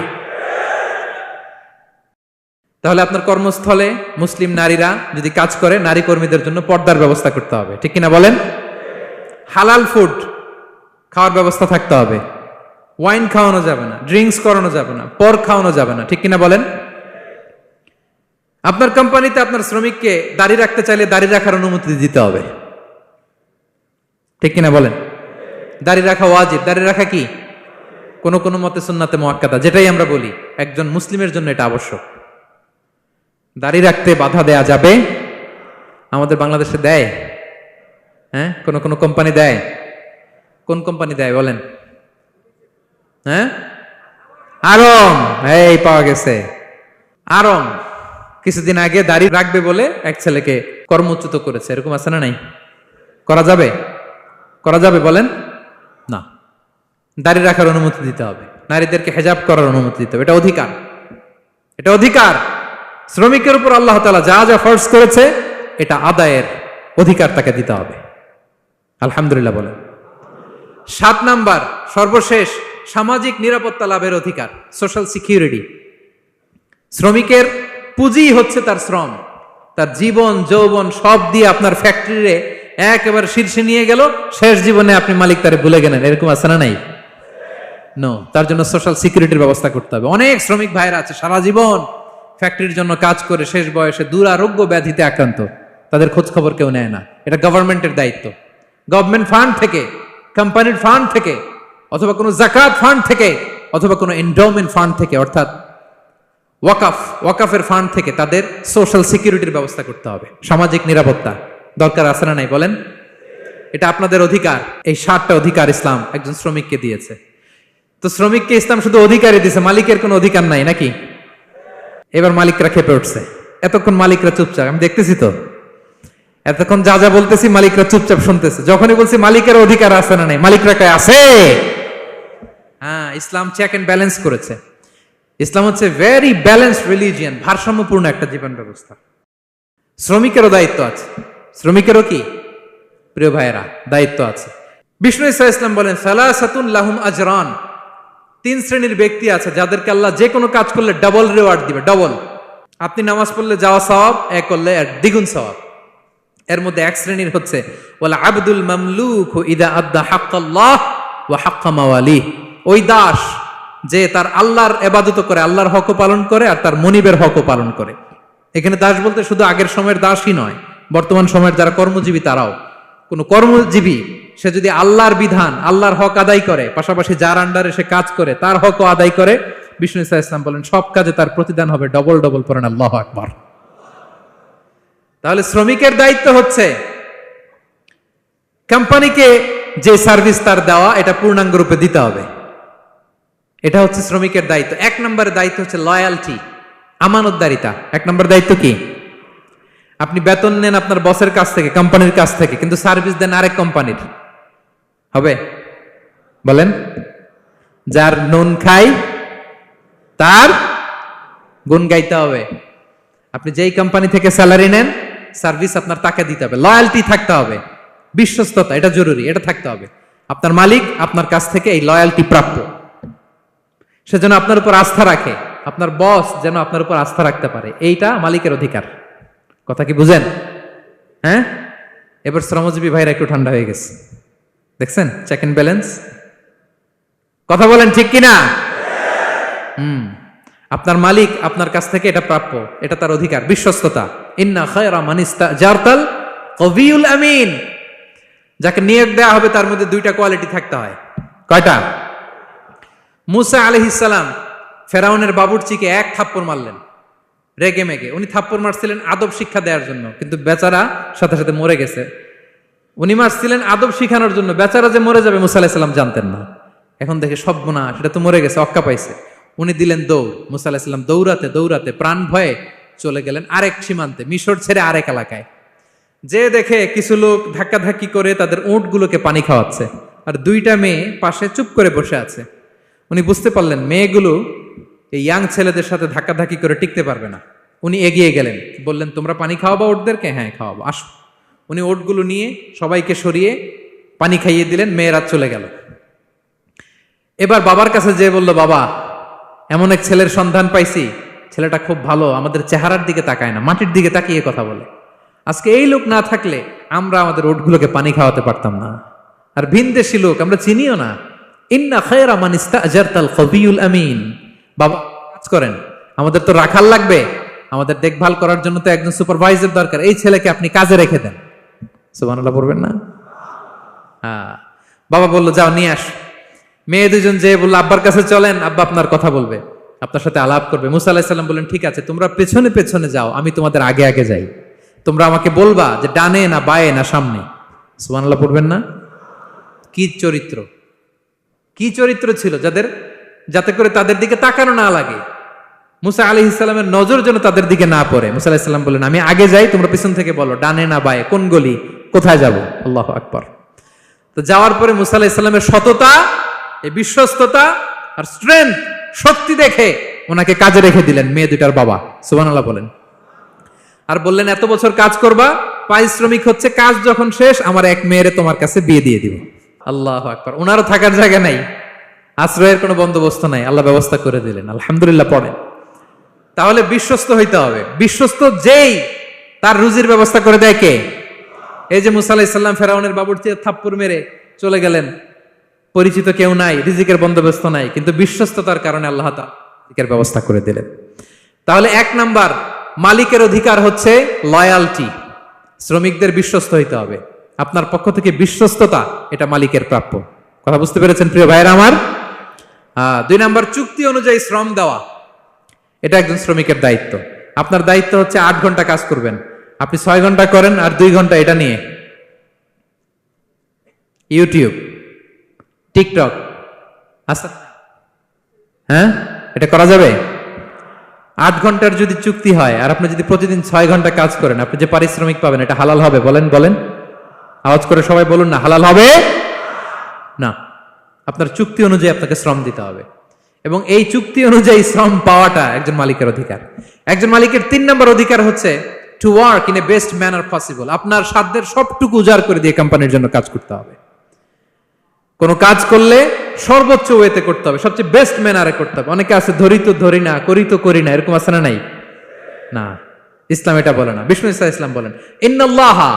তাহলে আপনার কর্মস্থলে মুসলিম নারীরা যদি কাজ করে, নারী কর্মীদের জন্য পর্দার ব্যবস্থা করতে হবে, ঠিক কিনা বলেন? হালাল ফুড খাওয়ার ব্যবস্থা থাকতে হবে। ওয়াইন খাওয়ানো যাবে না, ড্রিঙ্কস করানো যাবে না, পর্ক খাওয়ানো যাবে না, ঠিক কিনা বলেন? আপনার কোম্পানিতে আপনার শ্রমিককে দাড়ি রাখতে চাইলে দাড়ি রাখার অনুমতি দিতে হবে, ঠিক কিনা বলেন? দাড়ি রাখা ওয়াজিব। দাড়ি রাখা কি কোন কোন মতে সুন্নাতে মুআক্কাদা, যেটাই আমরা বলি একজন মুসলিমের জন্য এটা আবশ্যক। দাড়ি রাখতে বাধা দেয়া যাবে? আমাদের বাংলাদেশে দেয়? হ্যাঁ, কোন কোন কোম্পানি দেয়। কোন কোম্পানি দেয় বলেন? হ্যাঁ, আরং। এই পাওয়া গেছে আরং। কিছুদিন আগে দাড়ি রাখবে বলে এক ছেলেকে কর্মচ্যুত করেছে, এরকম আছে না নাই? করা যাবে? করা যাবে বলেন? না, দাড়ি রাখার অনুমতি দিতে হবে, নারীদেরকে হেজাব করার অনুমতি দিতে হবে, এটা অধিকার। এটা অধিকার। শ্রমিকের উপর আল্লাহ তাআলা যা যা ফরজ করেছে এটা আদায়ের অধিকার তাকে দিতে হবে। আলহামদুলিল্লাহ বলেন। 7 নাম্বার, সর্বশেষ, সামাজিক নিরাপত্তা লাভের অধিকার, সোশ্যাল সিকিউরিটি। শ্রমিকের পুঁজি হচ্ছে তার শ্রম, তার জীবন যৌবন সব দিয়ে আপনার ফ্যাক্টরিরে একেবারে শীর্ষে নিয়ে গেল, শেষ জীবনে আপনি মালিক তারে ভুলে গেলেন, এরকম আছে না নাই? নো, তার জন্য সোশ্যাল সিকিউরিটির ব্যবস্থা করতে হবে। অনেক শ্রমিক ভাইরা আছে সারা জীবন ফ্যাক্টরির জন্য কাজ করে শেষ বয়সে দুরারোগ্য ব্যাধিতে আক্রান্ত, তাদের খোঁজ খবর কেউ নেয় না। এটা গভর্নমেন্টের দায়িত্ব। গভর্নমেন্ট ফান্ড থেকে, কোম্পানির ফান্ড থেকে, অথবা কোনো যাকাত ফান্ড থেকে, অথবা কোনো এন্ডাওমেন্ট ফান্ড থেকে, অর্থাৎ ওয়াকাফের ফান্ড থেকে তাদের সোশ্যাল সিকিউরিটির ব্যবস্থা করতে হবে। সামাজিক নিরাপত্তা দরকার আছে না নাই বলেন? এটা আপনাদের অধিকার। এই 7টা অধিকার ইসলাম একজন শ্রমিককে দিয়েছে। তো শ্রমিককে ইসলাম শুধু অধিকারই দিয়েছে, মালিকের কোনো অধিকার নাই নাকি? এবার মালিকরা খেপে উঠছে। এতক্ষণ মালিকরা চুপচাপ, আমি দেখতেছি তো, এতক্ষণ যা যা বলতেছি মালিকরা চুপচাপ শুনতেছে। যখনই বলছি মালিকের অধিকার আছে না নাই, মালিকরা কয় আছে। হ্যাঁ, ইসলাম চেক এন্ড ব্যালেন্স করেছে। ইসলাম হচ্ছে ভেরি ব্যালেন্সড রিলিজিয়ান, ভারসাম্যপূর্ণ একটা জীবন ব্যবস্থা। শ্রমিকেরও দায়িত্ব আছে। শ্রমিকেরও কি প্রিয় ভাইয়েরা দায়িত্ব আছে। বিষ্ণু ইসা ইসলাম বলেন, সালাসাতুন লাহুম আজরান, 3 শ্রেণীর ব্যক্তি আছে যাদেরকে আল্লাহ যে কোনো কাজ করলে ডাবল রিওয়ার্ড দিবে, ডাবল। আপনি নামাজ পড়লে যাওয়া সওয়াব, এক করলে দ্বিগুণ সওয়াব। এর মধ্যে এক শ্রেণীর হচ্ছে ওয়ালা আবদুল মামলুক ইদা আদ্দা হাক্কাল্লাহ ওয়া হাক্কা মাওয়ালি, ওই দাস যে তার আল্লাহর ইবাদত করে, আল্লাহর হকও পালন করে আর তার মনিবের হকও পালন করে। এখানে দাস বলতে শুধু আগের সময়ের দাসই নয়, বর্তমান সময়ের যারা কর্মজীবী তারাও। কোন কর্মজীবী সে যদি আল্লাহর বিধান, আল্লাহর হক আদায় করে, পাশাপাশি যার আন্ডারে সে কাজ করে তার হকও আদায় করে, বিষ্ণু ইসা ইসলাম বলেন সব কাজে তার প্রতিদান হবে ডবল ডবল। পড়েন আল্লাহু আকবার। তাহলে শ্রমিকের দায়িত্ব হচ্ছে কোম্পানিকে যে সার্ভিস তার দেওয়া এটা পূর্ণাঙ্গ রূপে দিতে হবে। এটা হচ্ছে শ্রমিকের দায়িত্ব। 1 নম্বরের দায়িত্ব হচ্ছে লয়ালটি, আমানতদারিতা। 1 নম্বর দায়িত্ব কি? আপনি বেতন নেন আপনার বসের কাছ থেকে, কোম্পানির কাছ থেকে, কিন্তু সার্ভিস দেন আরেক কোম্পানির, হবে? বলেন। যার নুন খাই তার গুণ গাইতে হবে। আপনি যেই কোম্পানি থেকে স্যালারি নেন, সার্ভিস আপনার তাকে দিতে হবে। লয়ালটি থাকতে হবে, বিশ্বস্ততা, এটা জরুরি, এটা থাকতে হবে। আপনার মালিক আপনার কাছ থেকে এই লয়ালটি প্রাপ্য, সেজন্য আপনার উপর আস্থা রাখে, আপনার বস যেন আপনার উপর আস্থা রাখতে পারে, এইটা মালিকের অধিকার। কথা কি বুঝেন? হ্যাঁ, এবার শ্রমজীবী ভাইরা একটু ঠান্ডা হয়ে গেছে, দেখছেন চেক এন্ড ব্যালেন্স। কথা বলেন ঠিক কিনা? আপনার মালিক আপনার কাছ থেকে এটা প্রাপ্য, এটা তার অধিকার, বিশ্বস্ততা। ইন্না খায়রা মান ইস্তাজারতাল কবিউল আমিন, যাকে নিয়োগ দেওয়া হবে তার মধ্যে 2টা কোয়ালিটি থাকতে হয়। কয়টা? মুসা আলাইহিস সালাম ফেরাউনের বাবুর্চিকে 1 থাপ্পড় মারলেন রেগে মেগে। উনি থাপ্পড় মারছিলেন আদব শিক্ষা দেওয়ার জন্য, কিন্তু বেচারা সাথে সাথে মরে গেছে। উনি মারছিলেন আদব শিখানোর জন্য, বেচারা যে মরে যাবে মুসা আলাইহিস সালাম জানতেন না। এখন দেখে সর্বনাশ, সেটা তো মরে গেছে, অক্কা পাইছে। উনি দিলেন দৌড়। মুসা আলাইহিস সালাম দৌড়াতে দৌড়াতে প্রাণ ভয়ে চলে গেলেন আরেক সীমান্তে, মিশর ছেড়ে আরেক এলাকায়। যে দেখে কিছু লোক ধাক্কাধাক্কি করে তাদের উটগুলোকে পানি খাওয়াচ্ছে, আর 2টা মেয়ে পাশে চুপ করে বসে আছে। উনি বুঝতে পারলেন মেয়েগুলো এই ইয়াং ছেলেদের সাথে ধাক্কাধাক্কি করে টিকতে পারবে না। উনি এগিয়ে গেলেন, বললেন তোমরা পানি খাওয়াবো ওটদেরকে? হ্যাঁ খাওয়াবো, আসো। উনি ওটগুলো নিয়ে সবাইকে সরিয়ে পানি খাইয়ে দিলেন, মেয়েরা চলে গেল। এবার বাবার কাছে যেয়ে বলল, বাবা এমন এক ছেলের সন্ধান পাইছি, ছেলেটা খুব ভালো, আমাদের চেহারার দিকে তাকায় না, মাটির দিকে তাকিয়ে কথা বলে। আজকে এই লোক না থাকলে আমরা আমাদের ওটগুলোকে পানি খাওয়াতে পারতাম না। আর ভিনদেশী লোক, আমরা চিনিও না। ইন্না খায়রা মান ইস্তাজারতাল কবিউল আমিন। বাবা কাজ করেন, আমাদের তো রাখাল লাগবে, আমাদের দেখভাল করার জন্য তো একজন সুপারভাইজার দরকার, এই ছেলেকে আপনি কাজে রেখে দেন। সুবহানাল্লাহ পড়বেন না? হ্যাঁ। বাবা বলল যাও নিয়ে আস। মেয়ে দুজন যে বললো আব্বার কাছে চলেন, আব্বা আপনার কথা বলবে, আপনার সাথে আলাপ করবে। মুসা আলাইহিস সালাম বললেন ঠিক আছে, তোমরা পেছনে পেছনে যাও, আমি তোমাদের আগে আগে যাই, তোমরা আমাকে বলবা যে ডানে না বায়ে না সামনে। সুবহানাল্লাহ পড়বেন না? কি চরিত্র, কি চরিত্র ছিল যাদের, যাতে করে তাদের দিকে তাকানো না লাগে, মুসা আলাইহিস সালামের নজর যেন তাদের দিকে না পড়ে। মুসা আলাইহিস সালাম বললেন আমি আগে যাই, তোমরা পিছন থেকে বলো ডানে না বায়ে, কোন গলি, কোথায় যাব। আল্লাহু আকবার। তো যাওয়ার পরে মুসা আলাইহিস সালামের সততা, এই বিশ্বস্ততা আর স্ট্রেংথ, শক্তি দেখে ওনাকে কাজে রেখে দিলেন মেয়ে দুটার বাবা। সুবহানাল্লাহ বলেন। আর বললেন এত বছর কাজ করবা, পারিশ্রমিক হচ্ছে কাজ যখন শেষ আমার এক মেয়েরে তোমার কাছে বিয়ে দিয়ে দিব। আল্লাহু আকবার। ওনারও থাকার জায়গা নাই, আশ্রয়ের কোনো বন্দোবস্ত নাই, আল্লাহ ব্যবস্থা করে দিলেন। আলহামদুলিল্লাহ পড়েন। তাহলে বিশ্বস্ত হইতে হবে। বিশ্বস্ত যেই, তার রুজির ব্যবস্থা করে দেয় কে? এই যে মুসা আলাইহিস সালাম ফেরাউনের বাবুর্চিতে থাপ্পড় মেরে চলে গেলেন, পরিচিত কেউ নাই, রিজিকের বন্দোবস্ত নাই, কিন্তু বিশ্বস্ততার কারণে আল্লাহ তাআলা রিজিকের ব্যবস্থা করে দিলেন। তাহলে এক নাম্বার মালিকের অধিকার হচ্ছে লয়ালটি, শ্রমিকদের বিশ্বস্ত হইতে হবে। আপনার পক্ষ থেকে বিশ্বস্ততা, এটা মালিকের প্রাপ্য। কথা বুঝতে পেরেছেন প্রিয় ভাইয়েরা আমার? দুই নাম্বার চুক্তি অনুযায়ী শ্রম দেওয়া, এটা একজন শ্রমিকের দায়িত্ব। আপনার দায়িত্ব হচ্ছে 8 ঘন্টা কাজ করবেন, আপনি 6 ঘন্টা করেন আর 2 ঘন্টা এটা নিয়ে ইউটিউব, টিকটক, আচ্ছা হ্যাঁ, এটা করা যাবে? 8 ঘন্টার যদি চুক্তি হয় আর আপনি যদি প্রতিদিন 6 ঘন্টা কাজ করেন, আপনি যে পারিশ্রমিক পাবেন এটা হালাল হবে? বলেন বলেন, আওয়াজ করে সবাই বলুন না, হালাল হবে না। আপনার চুক্তি অনুযায়ী আপনাকে শ্রম দিতে হবে, এবং এই চুক্তি অনুযায়ী শ্রম পাওয়াটা একজন মালিকের অধিকার। একজন মালিকের 3 নম্বর অধিকার হচ্ছে to work in a best manner possible. আপনার সাধ্যের সবটুকু উজাড় করে দিয়ে কোম্পানির জন্য কাজ করতে হবে। কোন কাজ করলে সর্বোচ্চ ওয়েতে করতে হবে, সবচেয়ে বেস্ট ম্যানারে করতে হবে। অনেকে আছে ধরি তো ধরি না, করি তো করি না, এরকম আছে না? নাই না, ইসলাম এটা বলে না। বিষ্ণু ইসলাম বলেন ইন্নাল্লাহা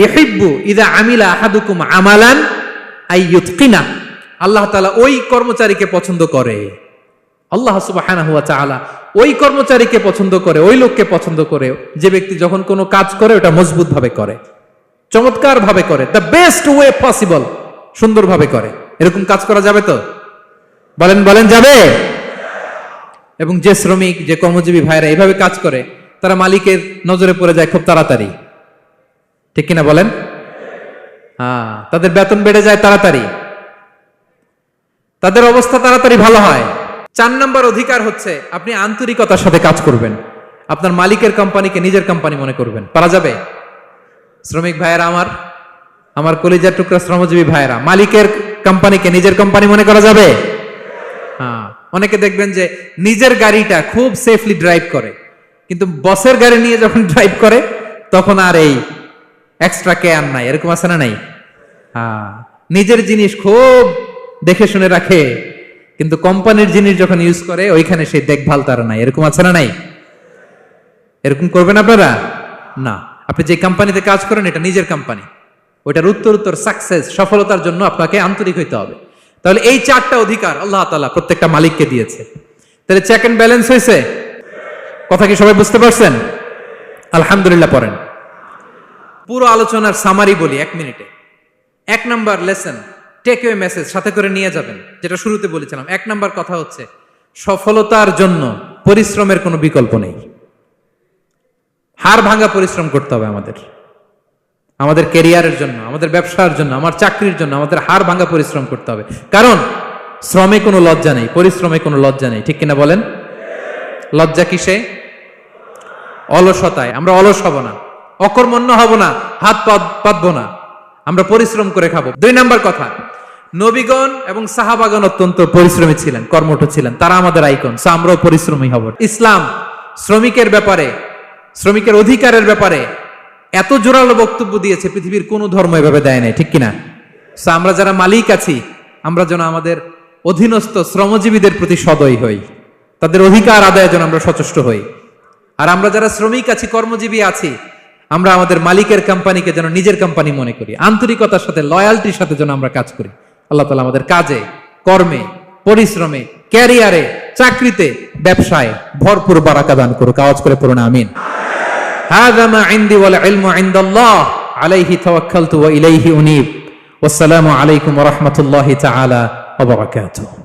ইউহিব্বু ইযা আমিলা আহাদুকুম আমালান আইয়ুতকিনা। আল্লাহ তাআলা ওই কর্মচারীকে পছন্দ করে, আল্লাহ সুবহানাহু ওয়া তাআলা ওই কর্মচারীকে পছন্দ করে, ওই লোককে পছন্দ করে যে ব্যক্তি যখন কোনো কাজ করে ওটা মজবুত ভাবে করে, চমৎকার ভাবে করে, দ্য বেস্ট ওয়ে পসিবল, সুন্দরভাবে করে। এরকম কাজ করা যাবে তো? বলেন বলেন, যাবে? এবং যে শ্রমিক, যে কর্মজীবী ভাইরা এইভাবে কাজ করে, তারা মালিকের নজরে পড়ে যায় খুব তাড়াতাড়ি, ঠিক কিনা বলেন? তাদের বেতন বেড়ে যায় তাড়াতাড়ি, তাদের অবস্থা তাড়াতাড়ি ভালো হয়। 4 নম্বর অধিকার হচ্ছে আপনি আন্তরিকতার সাথে কাজ করবেন, আপনার মালিকের কোম্পানিকে নিজের কোম্পানি মনে করবেন। পারা যাবে? শ্রমিক ভাইয়েরা আমার, আমার কলিজার টুকরা শ্রমজীবী ভাইয়েরা, মালিকের কোম্পানিকে নিজের কোম্পানি মনে করা যাবে? অনেকে দেখবেন যে নিজের গাড়িটা খুব সেফলি ড্রাইভ করে, কিন্তু বসের গাড়ি নিয়ে যখন ড্রাইভ করে তখন আর এই এক্সট্রা কেয়ার নাই, এরকম আছে না? নাই। নিজের জিনিস খুব দেখে শুনে রাখে, কিন্তু কোম্পানির জিনিস যখন ইউজ করে ওইখানে সেই দেখভাল তার নাই, এরকম আছে না? নাই। এরকম করবেন আপনারা না। আপনি যে কোম্পানিতে কাজ করেন এটা নিজের কোম্পানি, ওইটার উত্তর সাকসেস, সফলতার জন্য আপনাকে আন্তরিক হইতে হবে। তাহলে এই 4টা অধিকার আল্লাহ তাআলা প্রত্যেকটা মালিককে দিয়েছে। তাহলে চেক এন্ড ব্যালেন্স হয়েছে। কথা কি সবাই বুঝতে পারছেন? আলহামদুলিল্লাহ পড়েন। পুরো আলোচনার সামারি বলি 1 মিনিটে। 1 number lesson, take away message সাথে করে নিয়ে যাবেন, যেটা শুরুতে বলেছিলাম। 1 নাম্বার কথা হচ্ছে সফলতার জন্য পরিশ্রমের কোনো বিকল্প নেই। হাড় ভাঙা পরিশ্রম করতে হবে আমাদের, আমাদের ক্যারিয়ারের জন্য, আমাদের ব্যবসার জন্য, আমার চাকরির জন্য আমাদের হাড় ভাঙা পরিশ্রম করতে হবে। কারণ শ্রমে কোনো লজ্জা নেই, পরিশ্রমে কোনো লজ্জা নেই, ঠিক কিনা বলেন? লজ্জা কিসে? অলসতায়। আমরা অলস হব না, অকর্মণ্য হব না, হাত পাতবো না, আমরা পরিশ্রম করে খাবো। 2 নাম্বার কথা, নবীগণ এবং সাহাবাগণ অত্যন্ত পরিশ্রমী ছিলেন, কর্মঠ ছিলেন, তারা আমাদের আইকন, সো আমরাও পরিশ্রমী হব। ইসলাম শ্রমিকের ব্যাপারে, শ্রমিকের অধিকারের ব্যাপারে এত জোরালো বক্তব্য দিয়েছে, পৃথিবীর কোনো ধর্ম এভাবে দেয় নাই, ঠিক কিনা? সো আমরা যারা মালিক আছি, আমরা যেন আমাদের অধীনস্থ শ্রমজীবীদের প্রতি সদয় হই, তাদের অধিকার আদায়ের জন্য আমরা সচেষ্ট হই। আর আমরা যারা শ্রমিক আছি, কর্মজীবী আছি, আমরা আমাদের মালিকের কোম্পানিকে যেন নিজের কোম্পানি মনে করি, আন্তরিকতার সাথে, লয়ালটির সাথে যেন আমরা কাজ করি। আল্লাহ তাআলা আমাদের কাজে, কর্মে, পরিশ্রমে, ক্যারিয়ারে, চাকরিতে, ব্যবসায় ভরপুর বারাকা দান করুক। আওয়াজ করে পড়ুন আমিন। হাযা মা ইনদি ওয়াল ইলমু ইনদাল্লাহ আলাইহি তাওয়াক্কালতু ওয়া ইলাইহি উনীব। ওয়াসসালামু আলাইকুম ওয়া রাহমাতুল্লাহি তাআলা ওয়া বারাকাতুহু।